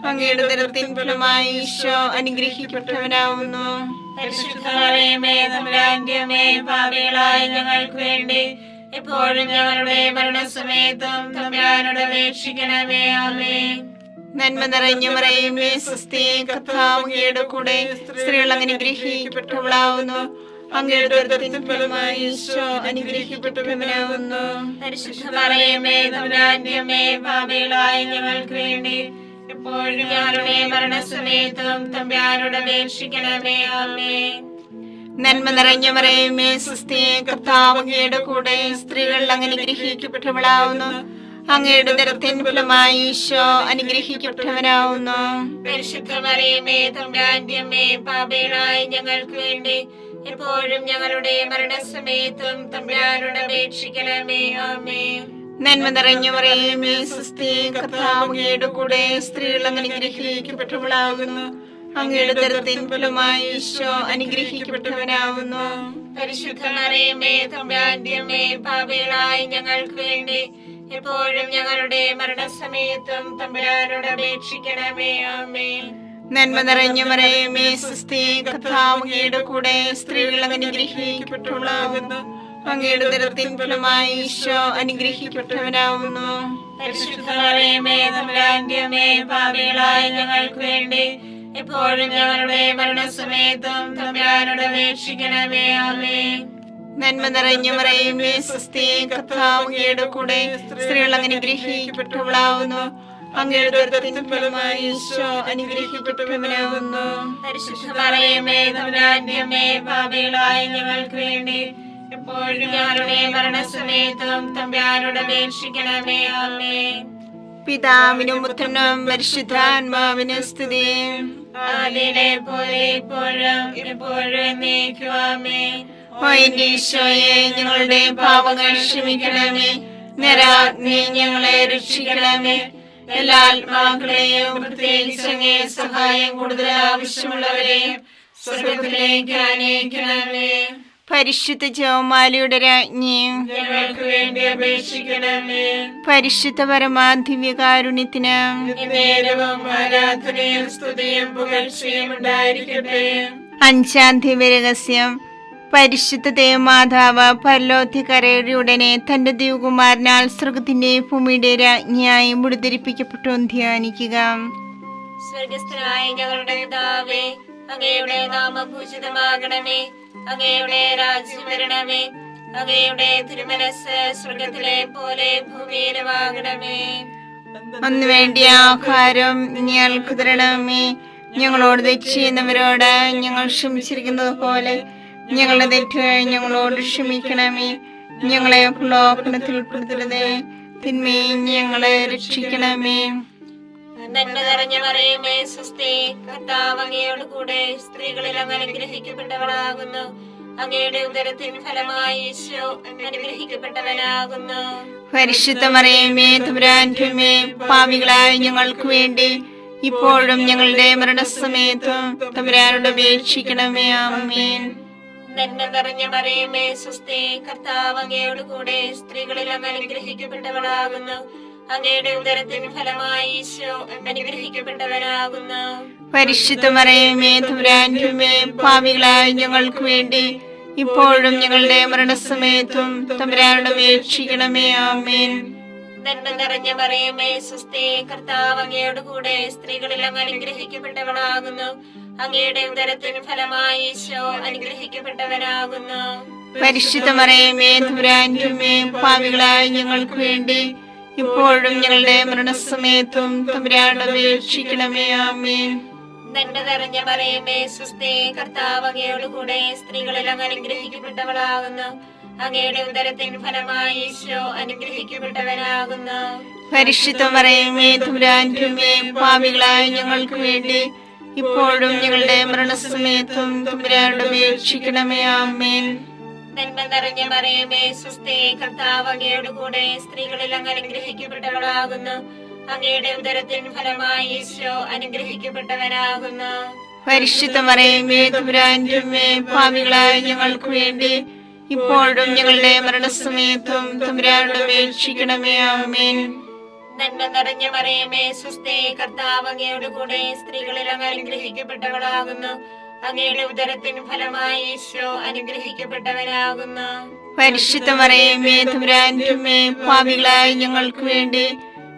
അങ്ങയുടെ ഉദരത്തിൻ ഫലമായി ഈശോ അനുഗ്രഹിക്കപ്പെട്ടവനാവുന്നു. പരിശുദ്ധ മറിയമേ തമ്പുരാന്റെ അമ്മേ, പാപികളായ ഞങ്ങൾക്ക് വേണ്ടി എപ്പോഴും ഞങ്ങളുടെ മരണസമയത്തും തമ്പുരാനോട് അപേക്ഷിക്കണമേ. ആമേൻ. നന്മ നിറഞ്ഞ മറിയമേ സ്വസ്തി, കർത്താവ് അങ്ങയുടെ കൂടെ സ്ത്രീകൾ അനുഗ്രഹിക്കപ്പെട്ടവളാവുന്നു. അങ്ങയുടെ ഉദരത്തിൻ ഫലമായി ഈശോ അനുഗ്രഹിക്കപ്പെട്ടവനാവുന്നു. പരിശുദ്ധ മറിയമേ തമ്പുരാന്റെ അമ്മേ, പാപികളായ ഞങ്ങൾക്ക് വേണ്ടി എപ്പോഴും ഞങ്ങളുടെ മരണസമയത്തും തമ്പുരാനോട് അപേക്ഷിക്കണമേ. ആമേൻ. നന്മ നിറഞ്ഞ മറിയമേ സ്വസ്തി, കർത്താവ് അങ്ങയുടെ കൂടെ സ്ത്രീകൾ അനുഗ്രഹിക്കപ്പെട്ടവളാവുന്നു. അങ്ങയുടെ ഉദരത്തിൻ ഫലമായി ഈശോ അനുഗ്രഹിക്കപ്പെട്ടവനാവുന്നു. പരിശുദ്ധ മറിയമേ തമ്പുരാന്റെ അമ്മേ, പാപികളായ ഞങ്ങൾക്ക് വേണ്ടി എപ്പോഴും ഞങ്ങളുടെ മരണസമയത്തും തമ്പുരാനോട് അപേക്ഷിക്കണമേ. ആമേൻ. നന്മ നിറഞ്ഞ മറിയമേ സ്വസ്തി, കർത്താവ് അങ്ങയുടെ കൂടെ സ്ത്രീകൾ അനുഗ്രഹിക്കപ്പെട്ടവളാകുന്നു. അങ്ങയുടെ ഉദരത്തിൻ ഫലമായി ഈശോ അനുഗ്രഹിക്കപ്പെട്ടവനാവുന്നു. പരിശുദ്ധ മറിയമേ തമ്പുരാന്റെ അമ്മേ, പാപികളായ ഞങ്ങൾക്ക് വേണ്ടി എപ്പോഴും ഞങ്ങളുടെ മരണസമയത്തും തമ്പുരാനോട് അപേക്ഷിക്കണമേ. ആമേൻ. നന്മ നിറഞ്ഞ മറിയമേ സ്വസ്തി, കർത്താവ് അങ്ങയുടെ കൂടെ സ്ത്രീകൾ അനുഗ്രഹിക്കപ്പെട്ടവളാകുന്നു. അങ്ങയുടെ ഉദരത്തിൻ ഫലമായി ഈശോ അനുഗ്രഹിക്കപ്പെട്ടവനാവുന്നു. പരിശുദ്ധ മറിയമേ തമ്പുരാന്റെ അമ്മേ, പാപികളായ ഞങ്ങൾക്ക് വേണ്ടി എപ്പോഴും ഞങ്ങളുടെ മരണസമയത്തും തമ്പുരാനോട് അപേക്ഷിക്കണമേ. ആമേൻ. നന്മ നിറഞ്ഞ മറിയമേ സ്വസ്തി, കർത്താവ് അങ്ങയുടെ കൂടെ സ്ത്രീകൾ അനുഗ്രഹിക്കപ്പെട്ടവളാവുന്നു. അങ്ങയുടെ ഉദരത്തിൻ ഫലമായി ഈശോ അനുഗ്രഹിക്കപ്പെട്ടവനാവുന്നു. പരിശുദ്ധ മറിയമേ തമ്പുരാന്റെ അമ്മേ, പാപികളായ ഞങ്ങൾക്ക് വേണ്ടി എപ്പോഴും ഞങ്ങളുടെ മരണസമയത്തും തമ്പുരാനോട് അപേക്ഷിക്കണമേ. ആമേൻ. പിതാവിനും പുത്രനും പരിശുദ്ധാത്മാവിനും സ്തുതി. ആദിയിലെ പോലെ ഇപ്പോഴും എപ്പോഴും എന്നേക്കും. ആമേൻ. ഓ എന്റെ ഈശോയെ, ഞങ്ങളുടെ പാപങ്ങൾ ക്ഷമിക്കണമേ. നരാഗ്നി ഞങ്ങളെ രക്ഷിക്കണമേ. എല്ലാ ആത്മാക്കളെയും പ്രത്യേകിച്ച് അങ്ങേ സഹായം കൂടുതൽ ആവശ്യമുള്ളവരെയും സ്വർഗ്ഗത്തിലേക്ക് ആനയിക്കണമേ. പരിശുദ്ധ ജപമാലയുടെ രാജ്ഞിയും ഞങ്ങൾക്ക് വേണ്ടി അപേക്ഷിക്കണമേ. പരിശുദ്ധ പരമാദിവ്യകാരുണ്യത്തിന് നേരവും ആരാധനയും സ്തുതിയും പുകഴ്ചയും ഉണ്ടായിരിക്കട്ടെ. അഞ്ചാം ദിവ്യരഹസ്യം. പരിശുദ്ധ ദേവമാതാവ് പരലോകത്തിക്കരയുടെ ഉടനെ തന്റെ ദിവകുമാരനാൽ സ്വർഗത്തിന്റെ ഭൂമിയുടെ രാജ്ഞിയായി മുടിധരിപ്പിക്കപ്പെട്ടു ധ്യാനിക്കുക. സ്വർഗസ്ഥനായ ഞങ്ങളുടെ പിതാവേ, അങ്ങയുടെ നാമം പൂജിതമാകണമേ. അങ്ങയുടെ രാജ്യം വരണമേ. അങ്ങയുടെ തിരുമനസ്സ് സ്വർഗത്തിലെ പോലെ ഭൂമിയിലുമാകണമേ. അന്ന് വേണ്ടിയ ആഹാരം ഞങ്ങൾക്ക് തരണമേ. ഞങ്ങളോട് തെറ്റ് ചെയ്യുന്നവരോട് ഞങ്ങൾ ക്ഷമിച്ചിരിക്കുന്നത് പോലെ ഞങ്ങളുടെ തെറ്റുകൾ ഞങ്ങളോട് ക്ഷമിക്കണമേ. ഞങ്ങളെ പ്രലോഭനത്തിൽ ഉൾപ്പെടുത്തരുതേ, തിന്മയെ ഞങ്ങളെ രക്ഷിക്കണമേ. നന്മ നിറഞ്ഞ മറിയമേ സ്വസ്തി, കർത്താവ് അങ്ങയോട് കൂടെ സ്ത്രീകളിൽ അങ്ങ് അനുഗ്രഹിക്കപ്പെട്ടവളാകുന്നു. അങ്ങയുടെ ഉദരത്തിൻ ഫലമായി ഈശോ അനുഗ്രഹിക്കപ്പെട്ടവനാകുന്നു. പരിശുദ്ധ മറിയമേ തമ്പുരാന്റെ അമ്മേ, പാപികളായ ഞങ്ങൾക്ക് വേണ്ടി ഇപ്പോഴും ഞങ്ങളുടെ മരണസമയത്തും തമ്പുരാനോട് അപേക്ഷിക്കണമേ. ആമേൻ. നന്മ നിറഞ്ഞ മറിയമേ സ്വസ്തി, കർത്താവ് അങ്ങയോട് കൂടെ സ്ത്രീകളിൽ അങ്ങ് അനുഗ്രഹിക്കപ്പെട്ടവളാകുന്നു. അങ്ങയുടെ ഉദരത്തിൻ ഫലമായി ഈശോ അനുഗ്രഹിക്കപ്പെട്ടവനാകുന്നു. പരിശുദ്ധ മറിയമേ തമ്പുരാന്റെ അമ്മേ, പാപികളായ ഞങ്ങൾക്ക് വേണ്ടി ഇപ്പോഴും ഞങ്ങളുടെ മരണസമയത്തും തമ്പുരാനോട് അപേക്ഷിക്കണമേ. ആമേൻ. നന്മ നിറഞ്ഞ മറിയമേ സ്വസ്തി, കർത്താവ് അങ്ങയോട് കൂടെ സ്ത്രീകളിൽ അങ്ങ് അനുഗ്രഹിക്കപ്പെട്ടവളാകുന്നു. അങ്ങയുടെ ഉദരത്തിൻ ഫലമായി ഈശോ അനുഗ്രഹിക്കപ്പെട്ടവനാകുന്നു. പരിശുദ്ധ മറിയമേ തമ്പുരാന്റെ അമ്മേ, പാപികളായ ഞങ്ങൾക്ക് വേണ്ടി ഇപ്പോഴും ഞങ്ങളുടെ മരണസമയത്തും തമ്പുരാനോട് അപേക്ഷിക്കണമേ. ആമേൻ. നന്മ നിറഞ്ഞ മറിയമേ സ്വസ്തി, കർത്താവ് അങ്ങയോട് കൂടെ സ്ത്രീകളിൽ അങ്ങ് അനുഗ്രഹിക്കപ്പെട്ടവളാകുന്നു. അങ്ങയുടെ ഉദരത്തിൻ ഫലമായി ഈശോ അനുഗ്രഹിക്കപ്പെട്ടവനാകുന്നു. പരിശുദ്ധ മറിയമേ തമ്പുരാന്റെ അമ്മേ, പാപികളായ ഞങ്ങൾക്ക് വേണ്ടി ഇപ്പോഴും ഞങ്ങളുടെ മരണസമയത്തും തമ്പുരാനോട് അപേക്ഷിക്കണമേ. ആമേൻ. നന്മ നിറഞ്ഞ മറിയമേ സ്വസ്തി, കർത്താവ് അങ്ങയോട് കൂടെ സ്ത്രീകളിൽ അങ്ങ് അനുഗ്രഹിക്കപ്പെട്ടവളാകുന്നു. അങ്ങയുടെ ഉദരത്തിൻ ഫലമായി ഈശോ അനുഗ്രഹിക്കപ്പെട്ടവനാകുന്നു. പരിശുദ്ധ മറിയമേ തമ്പുരാന്റെ അമ്മേ, പാപികളായ ഞങ്ങൾക്ക് വേണ്ടി ഇപ്പോഴും ഞങ്ങളുടെ മരണസമയത്തും തമ്പുരാനോട് അപേക്ഷിക്കണമേ. ആമേൻ. നന്മ നിറഞ്ഞ മറിയമേ സുസ്ഥേ, കർത്താവ് അങ്ങയുടെ കൂടെ സ്ത്രീകളിൽ അങ്ങ് അനുഗ്രഹിക്കപ്പെട്ടവളാകുന്നു. അങ്ങയുടെ ഉദരത്തിൻ ഫലമായി ഈശോ അനുഗ്രഹിക്കപ്പെട്ടവനാകുന്നു. പരിശുദ്ധ മറിയമേ തമ്പുരാന്റെ അമ്മേ, പാപികളായ ഞങ്ങൾക്ക് വേണ്ടി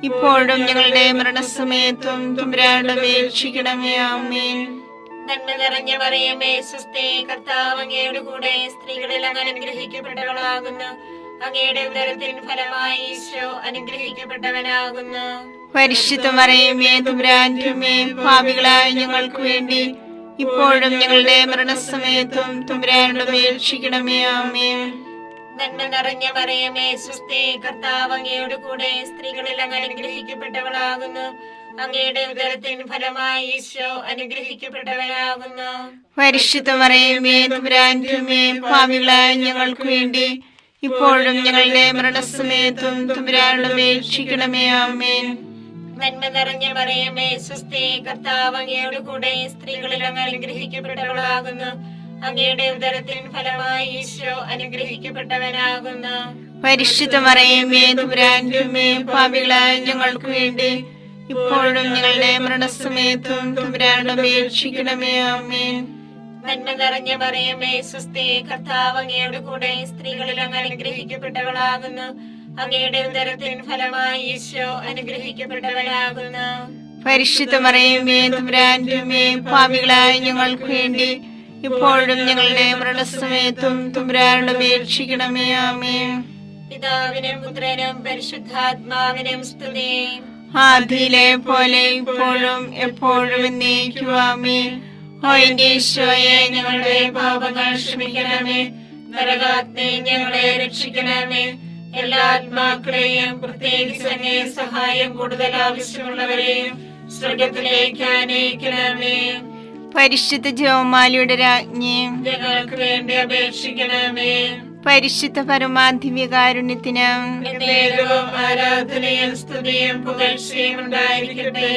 ഇപ്പോഴും ഞങ്ങളുടെ മരണസമയത്തും തമ്പുരാനോട് അപേക്ഷിക്കണമേ. ആമേൻ. നന്മ നിറഞ്ഞ മറിയമേ സുസ്ഥേ, കർത്താവ് അങ്ങയുടെ കൂടെ സ്ത്രീകളിൽ അങ്ങ് അനുഗ്രഹിക്കപ്പെട്ടവളാകുന്നു. അങ്ങയുടെ ഉദരത്തിൻ ഫലമായി ഈശോ അനുഗ്രഹിക്കപ്പെട്ടവനാകുന്നു. പരിശുദ്ധ മറിയമേ തമ്പുരാന്റെ അമ്മേ, പാപികളായ ഞങ്ങൾക്ക് വേണ്ടി ഇപ്പോഴും ഞങ്ങളുടെ മരണസമയത്തും തമ്പുരാനോട് അപേക്ഷിക്കണമേ. ആമേൻ. നന്മ നിറഞ്ഞ മറിയമേ സുസ്ഥേ, കർത്താവ് അങ്ങയുടെ കൂടെ സ്ത്രീകളിൽ അങ്ങ് അനുഗ്രഹിക്കപ്പെട്ടവളാകുന്നു. അങ്ങയുടെ ഉദരത്തിൻ ഫലമായി ഈശോ അനുഗ്രഹിക്കപ്പെട്ടവനാകുന്നു. പരിശുദ്ധ മറിയമേ തമ്പുരാന്റെ അമ്മേ, പാപികളായ ഞങ്ങൾക്ക് വേണ്ടി ഇപ്പോഴും ഞങ്ങളുടെ മരണസമയത്തും തമ്പുരാനോട് അപേക്ഷിക്കണമേ. ആമേൻ. നന്മ നിറഞ്ഞ മറിയമേ സുസ്ഥേ, കർത്താവ് അങ്ങയുടെ കൂടെ സ്ത്രീകളിൽ അങ്ങ് അനുഗ്രഹിക്കപ്പെട്ടവളാകുന്നു. അങ്ങയുടെ ഉദരത്തിൻ ഫലമായി ഈശോ അനുഗ്രഹിക്കപ്പെട്ടവനാകുന്നു. പരിശുദ്ധ മറിയമേ തമ്പുരാന്റെ അമ്മേ, പാപികളായ ഞങ്ങൾക്ക് വേണ്ടി ഇപ്പോഴും ഞങ്ങളുടെ മരണസമയത്തും തമ്പുരാനോട് അപേക്ഷിക്കണമേ. ആമേൻ. നന്മ നിറഞ്ഞ മറിയമേ സുസ്ഥേ, കർത്താവ് അങ്ങയുടെ കൂടെ സ്ത്രീകളിൽ അങ്ങ് അനുഗ്രഹിക്കപ്പെട്ടവളാകുന്നു. അങ്ങയുടെ ഉദരത്തിൻ ഫലമായി ഈശോ അനുഗ്രഹിക്കപ്പെട്ടവനാകുന്നു. പരിശുദ്ധ മറിയമേ തമ്പുരാന്റെ അമ്മേ, പാപികളായ ഞങ്ങൾക്ക് വേണ്ടി ഇപ്പോഴും ഞങ്ങളുടെ മരണസമയത്തും തമ്പുരാനോട് അപേക്ഷിക്കണമേ. ആമേൻ. പിതാവിനും പുത്രനും പരിശുദ്ധാത്മാവിനും സ്തുതി. ആദിയിലെ പോലെ ഇപ്പോഴും എപ്പോഴും എന്നേക്കും. ആമേൻ. ഓ എന്റെ ഈശോയെ, ഞങ്ങളുടെ പാപങ്ങൾ ക്ഷമിക്കണമേ. നരകാഗ്നി ഞങ്ങളെ രക്ഷിക്കണമേ. എല്ലാ ആത്മാക്കളെയും പ്രത്യേകിച്ച് അങ്ങേ സഹായം കൂടുതൽ ആവശ്യമുള്ളവരെയും സ്വർഗത്തിലേക്ക് ആനയിക്കണമേ. പരിശുദ്ധ ജപമാലയുടെ രാജ്ഞി, ഞങ്ങൾക്ക് വേണ്ടി അപേക്ഷിക്കണമേ. പരിശുദ്ധ പരമാധിവ്യകാരുണ്യത്തിന് എന്നേരവും ആരാധനയും സ്തുതിയും പുകഴ്ചയും ഉണ്ടായിരിക്കട്ടെ.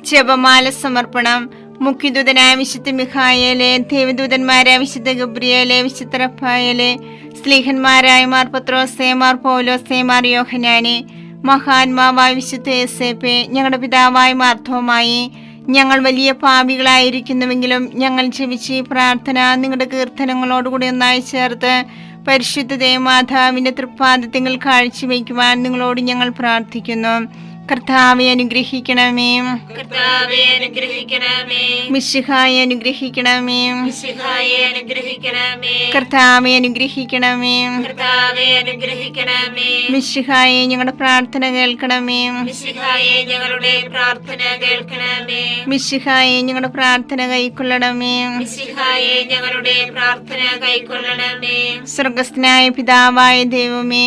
ജപമാല സമർപ്പണം. മുഖ്യദൂതനായ വിശുദ്ധ മിഖായേലെ, ദേവദൂതന്മാരായ വിശുദ്ധ ഗബ്രിയേലെ, വിശുദ്ധ റഫായേലെ, സ്ലീഹന്മാരായ മാർ പത്രോസേ, മാർ പൗലോസേ, മാർ യോഹന്നാനെ, മഹാത്മാവായ വിശുദ്ധ യേസേപ്പേ, ഞങ്ങളുടെ പിതാവായ മാർത്തോമായി, ഞങ്ങൾ വലിയ പാപികളായിരിക്കുന്നുവെങ്കിലും ഞങ്ങൾ ജപിച്ച് ഈ പ്രാർത്ഥന നിങ്ങളുടെ കീർത്തനങ്ങളോടുകൂടി ഒന്നായി ചേർത്ത് പരിശുദ്ധ ദേവമാതാവിന്റെ തൃപ്പാദത്തിൽ കാഴ്ചവെക്കുവാൻ നിങ്ങളോട് ഞങ്ങൾ പ്രാർത്ഥിക്കുന്നു. കർത്താവെ അനുഗ്രഹിക്കണമേ. കർത്താവേ അനുഗ്രഹിക്കണമേ. മിശിഹായെ അനുഗ്രഹിക്കണമേ. മിശിഹായെ അനുഗ്രഹിക്കണമേ. കർത്താവെ അനുഗ്രഹിക്കണമേ. കർത്താവേ അനുഗ്രഹിക്കണമേ. മിശിഹായെ ഞങ്ങളുടെ പ്രാർത്ഥന കേൾക്കണമേ. മിശിഹായെ ഞങ്ങളുടെ പ്രാർത്ഥന കേൾക്കണമേ. മിശിഹായെ ഞങ്ങളുടെ പ്രാർത്ഥന കൈക്കൊള്ളണമേ. മിശിഹായെ ഞങ്ങളുടെ പ്രാർത്ഥന കൈക്കൊള്ളണമേ. സ്വർഗസ്ഥനായ പിതാവായ ദൈവമേ,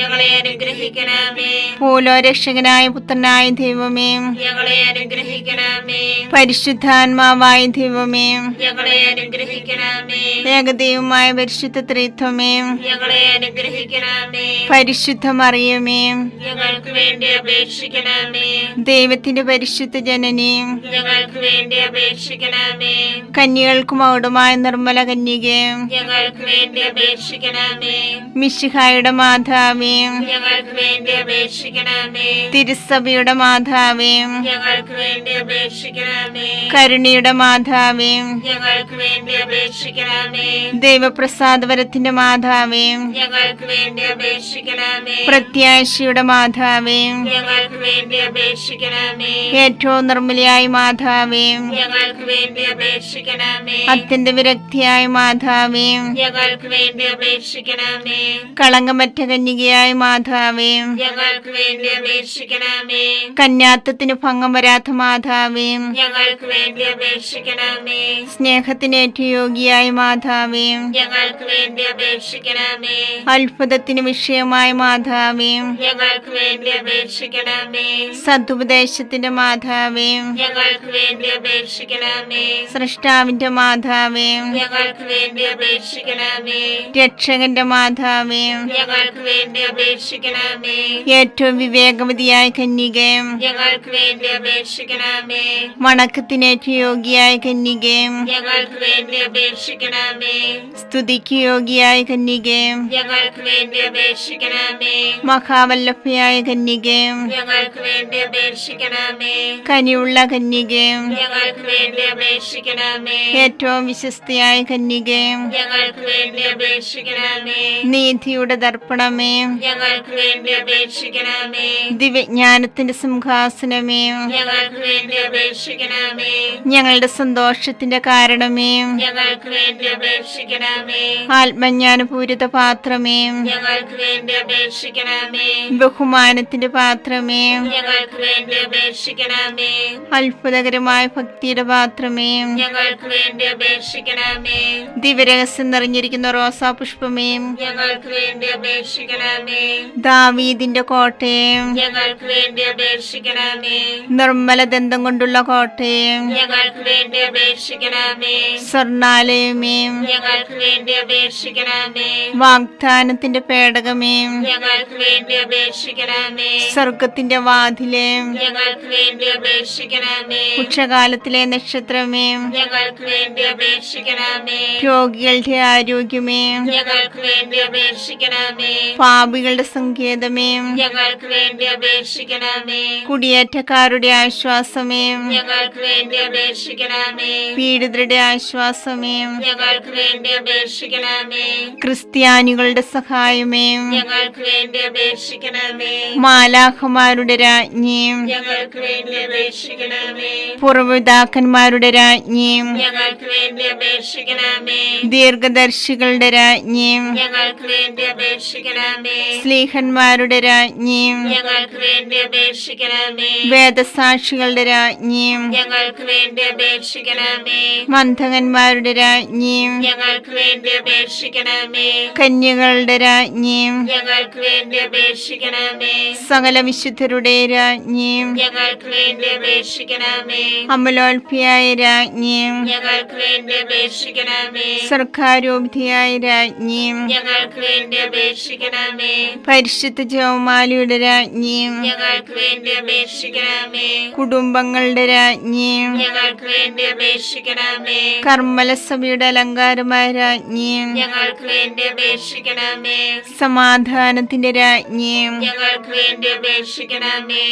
ഞങ്ങളെ അനുഗ്രഹിക്കണമേ. പൂലോരക്ഷകനായ പുത്രനായ ദൈവമേ, ഞങ്ങളെ അനുഗ്രഹിക്കണമേ. പരിശുദ്ധാത്മാവായ ദൈവമേ, ഞങ്ങളെ അനുഗ്രഹിക്കണമേ. ഏകദൈവമായ പരിശുദ്ധ ത്രിത്വമേ, ഞങ്ങളെ അനുഗ്രഹിക്കണമേ. പരിശുദ്ധ മറിയമേ, ഞങ്ങൾക്ക് വേണ്ടി അപേക്ഷിക്കണമേ. ദൈവത്തിന്റെ പരിശുദ്ധ ജനനി, ഞങ്ങൾക്ക് വേണ്ടി അപേക്ഷിക്കണമേ. കന്യകൾക്ക് മൗഢമായ നിർമ്മല കന്യകേ, ഞങ്ങൾക്ക് വേണ്ടി അപേക്ഷിക്കണമേ. മിശിഹായുടെ മാതാവേ, ഞങ്ങൾക്ക് വേണ്ടി അപേക്ഷിക്കണമേ. തിരുസഭയുടെ മാതാവേ, ഞങ്ങൾക്ക് വേണ്ടി അപേക്ഷിക്കണമേ. കരുണയുടെ മാതാവേ, ഞങ്ങൾക്ക് വേണ്ടി അപേക്ഷിക്കണമേ. ദൈവപ്രസാദവരത്തിന്റെ മാതാവേ, ഞങ്ങൾക്ക് വേണ്ടി അപേക്ഷിക്കണമേ. പ്രത്യാശയുടെ മാതാവേ, ഞങ്ങൾക്ക് വേണ്ടി അപേക്ഷിക്കണമേ. ഏറ്റവും നിർമ്മലയായ മാതാവേ, ഞങ്ങൾക്ക് വേണ്ടി അപേക്ഷിക്കണമേ. അത്യന്ത വിരക്തിയായ മാതാവേ, ഞങ്ങൾക്ക് വേണ്ടി അപേക്ഷിക്കണമേ. കളങ്കമറ്റ കന്യകയായ മാതാവേ, ഞങ്ങൾക്ക് വേണ്ടി അപേക്ഷിക്കണമേ. കന്യാത്വത്തിന് ഭംഗം വരാത്ത മാതാവേ, ഞങ്ങൾക്ക് വേണ്ടി അപേക്ഷിക്കണമേ. സ്നേഹത്തിന് ഏറ്റവും യോഗ്യയായ മാതാവേ, ഞങ്ങൾക്ക് വേണ്ടി അപേക്ഷിക്കണമേ. അത്ഭുതത്തിന് വിഷയമായ മാതാവേ, ഞങ്ങൾക്ക് വേണ്ടി അപേക്ഷിക്കണമേ. സതുപദേശത്തിന്റെ മാതാവേ, ഞങ്ങൾക്ക് വേണ്ടി അപേക്ഷിക്കണമേ. സൃഷ്ടാവിന്റെ മാതാവേ, ഞങ്ങൾക്ക് വേണ്ടി അപേക്ഷിക്കണമേ. രക്ഷകന്റെ മാതാവേ, ഞങ്ങൾക്ക് വേണ്ടി അപേക്ഷിക്കണമേ. ഏറ്റവും വിവേകവതിയായ കന്യകേ, ഞങ്ങൾക്ക് വേണ്ടി അപേക്ഷിക്കണമേ. വണക്കത്തിനേറ്റ യോഗ്യയായ കന്യകേ, ഞങ്ങൾക്ക് വേണ്ടി അപേക്ഷിക്കണമേ. സ്തുതിക്ക് യോഗ്യയായ കന്യകേ, ഞങ്ങൾക്ക് വേണ്ടി അപേക്ഷിക്കണമേ. മഹാവല്ലഭയായ കന്യകേ, ഞങ്ങൾക്ക് വേണ്ടി അപേക്ഷിക്കണമേ. കനിയുള്ള കന്യകേ, ഞങ്ങൾക്ക് വേണ്ടി അപേക്ഷിക്കണമേ. ഏറ്റവും വിശ്വസ്തയായ കന്യകേ, ഞങ്ങൾക്ക് വേണ്ടി അപേക്ഷിക്കണമേ. നീതിയുടെ ദർപ്പണമേ, ഞങ്ങൾക്ക് വേണ്ടി അപേക്ഷിക്കണമേ. ദിവ്യജ്ഞാനത്തിന്റെ സിംഹാസനമേ, ഞങ്ങൾക്ക് വേണ്ടി അപേക്ഷിക്കണമേ. ഞങ്ങളുടെ സന്തോഷത്തിന്റെ കാരണമേ, ഞങ്ങൾക്ക് വേണ്ടി അപേക്ഷിക്കണമേ. ആത്മജ്ഞാനപൂരിത പാത്രമേ, ഞങ്ങൾക്ക് വേണ്ടി അപേക്ഷിക്കണമേ. ബഹുമാനത്തിന്റെ പാത്രമേ, ഞങ്ങൾക്ക് വേണ്ടി അപേക്ഷിക്കണമേ. അത്ഭുതകരമായ ഭക്തിയുടെ പാത്രമേ, ഞങ്ങൾക്ക് വേണ്ടി അപേക്ഷിക്കണമേ. ദിവ്യരഹസ്യം നിറഞ്ഞിരിക്കുന്ന റോസാ പുഷ്പമേ, ഞങ്ങൾക്ക് വേണ്ടി അപേക്ഷിക്കണമേ. ദാവീദിന്റെ കോട്ടയെ, ഞങ്ങൾക്ക് വേണ്ടി അപേക്ഷിക്കണമേ. നിർമ്മല ദന്തം കൊണ്ടുള്ള കോട്ടയെ, ഞങ്ങൾക്ക് വേണ്ടി അപേക്ഷിക്കണമേ. സ്വർണാലയമേ, ഞങ്ങൾക്ക് വേണ്ടി അപേക്ഷിക്കണമേ. വാഗ്ദാനത്തിന്റെ പേടകമേ, ഞങ്ങൾക്ക് വേണ്ടി അപേക്ഷിക്കണമേ. സ്വർഗത്തിന്റെ വാതിലെ, ഞങ്ങൾക്ക് വേണ്ടി അപേക്ഷിക്കണമേ. ഉച്ചകാലത്തിലെ നക്ഷത്രമേ, ഞങ്ങൾക്ക് വേണ്ടി അപേക്ഷിക്കണമേ. രോഗികളുടെ ആരോഗ്യമേ, ഞങ്ങൾക്ക് വേണ്ടി അപേക്ഷിക്കണമേ. പാപികളുടെ സങ്കേതമേ, ഞങ്ങൾക്ക് വേണ്ടി അപേക്ഷിക്കണമേ. കുടിയേറ്റക്കാരുടെ ആശ്വാസമേ, ഞങ്ങൾക്ക് വേണ്ടി അപേക്ഷിക്കണമേ. പീഡിതരുടെ ആശ്വാസമേ, ഞങ്ങൾക്ക് വേണ്ടി അപേക്ഷിക്കണമേ. ക്രിസ്ത്യാനികളുടെ സഹായമേ, ഞങ്ങൾക്ക് വേണ്ടി അപേക്ഷിക്കണമേ. മാലാഖമാരുടെ രാജ്ഞി, ഞങ്ങൾക്ക് വേണ്ടി അപേക്ഷിക്കണമേ. പൂർവ്വപിതാക്കന്മാരുടെ രാജ്ഞി, ഞങ്ങൾക്ക് വേണ്ടി അപേക്ഷിക്കണമേ. ദീർഘദർശികളുടെ രാജ്ഞി, ഞങ്ങൾക്ക് വേണ്ടി അപേക്ഷിക്കണമേ. സ്ലീഹന്മാരുടെ രാജ്ഞി, ഞങ്ങൾക്ക് വേണ്ടി അപേക്ഷിക്കണമേ. വേദസാക്ഷികളുടെ രാജ്ഞി, ഞങ്ങൾക്ക് വേണ്ടി അപേക്ഷിക്കണമേ. മന്ധകന്മാരുടെ രാജ്ഞി, ഞങ്ങൾക്ക് വേണ്ടി അപേക്ഷിക്കണമേ. കന്യകളുടെ രാജ്ഞി, ഞങ്ങൾക്ക് വേണ്ടി അപേക്ഷിക്കണമേ. സകല വിശുദ്ധരുടെ രാജ്ഞി, ഞങ്ങൾക്ക് വേണ്ടി അപേക്ഷിക്കണമേ. അമലോൽപിയായ രാജ്ഞി, ഞങ്ങൾക്ക് വേണ്ടി അപേക്ഷിക്കണമേ. സർക്കാരോപിധിയായ രാജ്ഞി, ഞങ്ങൾക്ക് വേണ്ടി അപേക്ഷിക്കണമേ. പരിശുദ്ധ ജവമാലിയുടെ രാജ്ഞി, ഞങ്ങൾക്ക് വേണ്ടി അപേക്ഷിക്കണമേ. കുടുംബങ്ങളുടെ രാജ്ഞി, ഞങ്ങൾക്ക് വേണ്ടി അപേക്ഷിക്കണമേ. കർമ്മലസഭയുടെ അലങ്കാരമായ രാജ്ഞി, ഞങ്ങൾക്ക് വേണ്ടി അപേക്ഷിക്കണമേ. സമാധാനത്തിന്റെ രാജ്ഞി, ഞങ്ങൾക്ക് വേണ്ടി അപേക്ഷിക്കണമേ.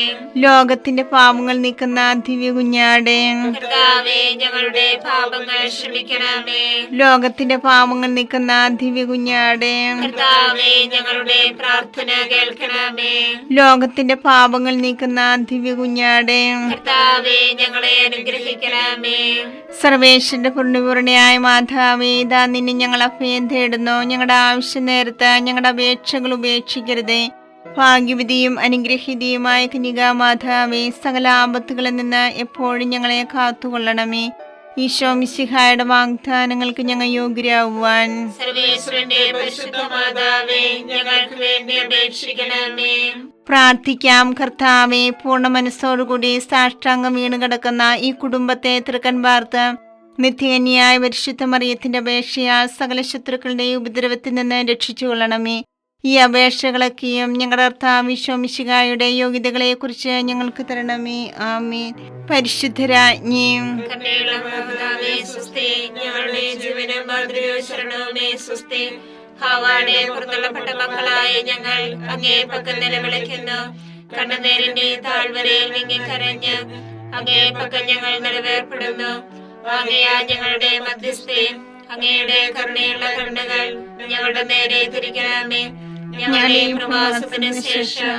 ലോകത്തിന്റെ പാപങ്ങൾ നീക്കുന്ന ദിവ്യ കുഞ്ഞാടെ, കർത്താവേ, ഞങ്ങളുടെ പാപങ്ങൾ ക്ഷമിക്കണമേ. ലോകത്തിന്റെ പാപങ്ങൾ നീക്കുന്ന ദിവ്യ കുഞ്ഞാടെ, കർത്താവേ, ഞങ്ങളുടെ പ്രാർത്ഥന കേൾക്കണമേ. ലോകത്തിന്റെ പാപങ്ങൾ നീക്കുന്ന ദിവ്യ കുഞ്ഞാടെ, കർത്താവേ, ഞങ്ങളെ അനുഗ്രഹിക്കണമേ. സർവേശ്വരന്റെ പൂർണ്ണപൂർണയായ മാതാവേ, ഇതാ നിന്നെ ഞങ്ങൾ അഭയം തേടുന്നു. ഞങ്ങളുടെ ആവശ്യ നേരത്ത് ഞങ്ങളുടെ അപേക്ഷകൾ ഉപേക്ഷിക്കരുതേ. ഭാഗ്യവതിയും അനുഗ്രഹീതയുമായ കന്യകാമാതാവേ, സകല ആപത്തുകളിൽ നിന്ന് എപ്പോഴും ഞങ്ങളെ കാത്തുകൊള്ളണമേ. ഈശോ മിശിഹായുടെ വാഗ്ദാനങ്ങൾക്ക് ഞങ്ങൾ യോഗ്യരാകുവാൻ സർവേശ്വരന്റെ പരിശുദ്ധ മാതാവേ, ഞങ്ങൾക്ക് വേണ്ടി അപേക്ഷിക്കണമേ. പ്രാർത്ഥിക്കാം. കർത്താവേ, പൂർണ്ണ മനസ്സോടുകൂടി സാഷ്ടാംഗം വീണ് കിടക്കുന്ന ഈ കുടുംബത്തെ തൃക്കൻ പാർത്ത് നിത്യകന്യായ പരിശുദ്ധ മറിയത്തിന്റെ അപേക്ഷയാൽ സകല ശത്രുക്കളുടെയും ഉപദ്രവത്തിൽ നിന്ന് രക്ഷിച്ചു കൊള്ളണമേ. ഈ അപേക്ഷകളൊക്കെയും ഞങ്ങളുടെ കർത്താവ് ഈശോ മിശിഹായുടെ യോഗ്യതകളെ കുറിച്ച് ഞങ്ങൾക്ക് തരണമേ. ആമേൻ. പരിശുദ്ധരാജ്ഞി, കരുണയുള്ള മാതാവേ, സ്വസ്തി. ഞങ്ങളുടെ ജീവനും മാതൃകയും ശരണവുമേ, സ്വസ്തി. ഹവ്വായുടെ പുറത്തള്ളപ്പെട്ട മക്കളായ ഞങ്ങൾ അങ്ങേ പക്കൽ നിലവിളിക്കുന്നു. കണ്ണുനീരിന്റെ താഴ്വരയിൽ വിങ്ങിക്കരഞ്ഞ് അങ്ങേ പക്കൽ ഞങ്ങൾ നിലവേർപ്പെടുന്നു. ആകയാ ഞങ്ങളുടെ മധ്യസ്ഥേ, അങ്ങയുടെ കരുണയുള്ള കണ്ണുകൾ ഞങ്ങളുടെ നേരെ തിരിക്കണമേ. ഞങ്ങളുടെ പ്രവാസത്തിന് ശേഷം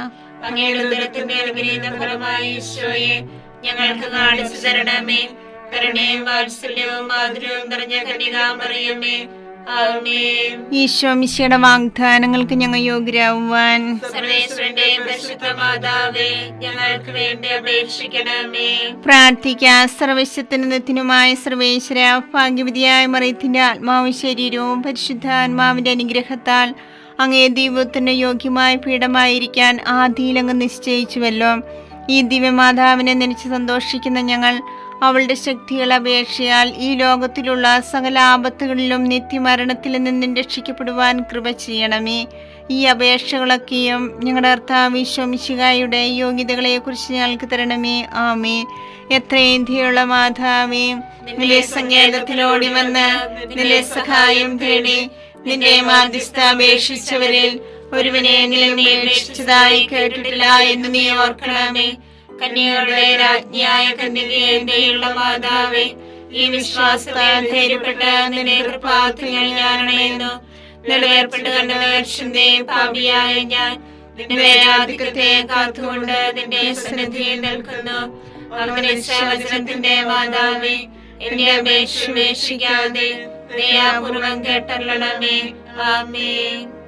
അങ്ങയുടെ ഉദരത്തിന്റെ അനുഗ്രഹീത ഫലമായി ഈശോയെ ഞങ്ങൾക്ക് കാണിച്ചു തരണമേ. കരുണയും വാത്സല്യവും മാധുര്യവും നിറഞ്ഞ കന്യകാമറിയമേ, ആമേൻ. ഈശോ മിശിഹായുടെ വാഗ്ദാനങ്ങൾക്ക് ഞങ്ങൾ യോഗ്യരാകുവാൻ സർവേശ്വരന്റെ പരിശുദ്ധ മാതാവേ, ഞങ്ങൾക്ക് വേണ്ടി അപേക്ഷിക്കണമേ. പ്രാർത്ഥിക്കാം. സർവശക്തനുമായ സർവേശ്വര, ഭാഗ്യവതിയായ മറിയത്തിന്റെ ആത്മാവും ശരീരവും പരിശുദ്ധാത്മാവിന്റെ അനുഗ്രഹത്താൽ അങ്ങേ ദൈവത്തിന് യോഗ്യമായ പീഠമായിരിക്കാൻ ആദിയിലങ്ങ് നിശ്ചയിച്ചുവല്ലോ. ഈ ദിവ്യമാതാവിനെ നനച്ച് സന്തോഷിക്കുന്ന ഞങ്ങൾ അവളുടെ ശക്തിയുള്ള അപേക്ഷയാൽ ഈ ലോകത്തിലുള്ള സകല ആപത്തുകളിലും നിത്യമരണത്തിൽ നിന്നും രക്ഷിക്കപ്പെടുവാൻ കൃപ ചെയ്യണമേ. ഈ അപേക്ഷകളൊക്കെയും ഞങ്ങളുടെ കർത്താവ് ഈശോ മിശിഹായുടെ യോഗ്യതകളെ കുറിച്ച് ഞങ്ങൾക്ക് തരണമേ. ആമേൻ. എത്രയും ധീയുള്ള മാതാവേ, നിന്റെ സങ്കേതത്തിലോടി വന്ന് നിന്റെ സഹായം തേടി നിന്റെ മാധ്യസ്ഥ അപേക്ഷിച്ചവരിൽ ഒരുവനെ നീ അപേക്ഷിച്ചതായി കേട്ടിട്ടില്ല എന്ന് നീ ഓർക്കണമേ. കന്യകളുടെ രാജ്ഞിയായ കന്യകയെ ദയുള്ള മാതാവേ, ഈ വിശ്വാസത്താൽ ധൈര്യപ്പെട്ട് നിന്റെ കൃപാർത്ഥങ്ങൾ ഞാനണയുന്നു. നിലവേർപ്പെട്ട് കണ്ട നേർച്ചന്റെ പാപിയായ ഞാൻ നിന്റെ ആധിക്യത്തെ കാത്തുകൊണ്ട് നിന്റെ സന്നിധിയിൽ നിൽക്കുന്നു. അവന്റെ വചനത്തിന്റെ മാതാവേ, എന്റെ അപേക്ഷ ഉപേക്ഷിക്കാതെ ദയാപൂർവം കേട്ടല്ലണമേ. ആമേൻ.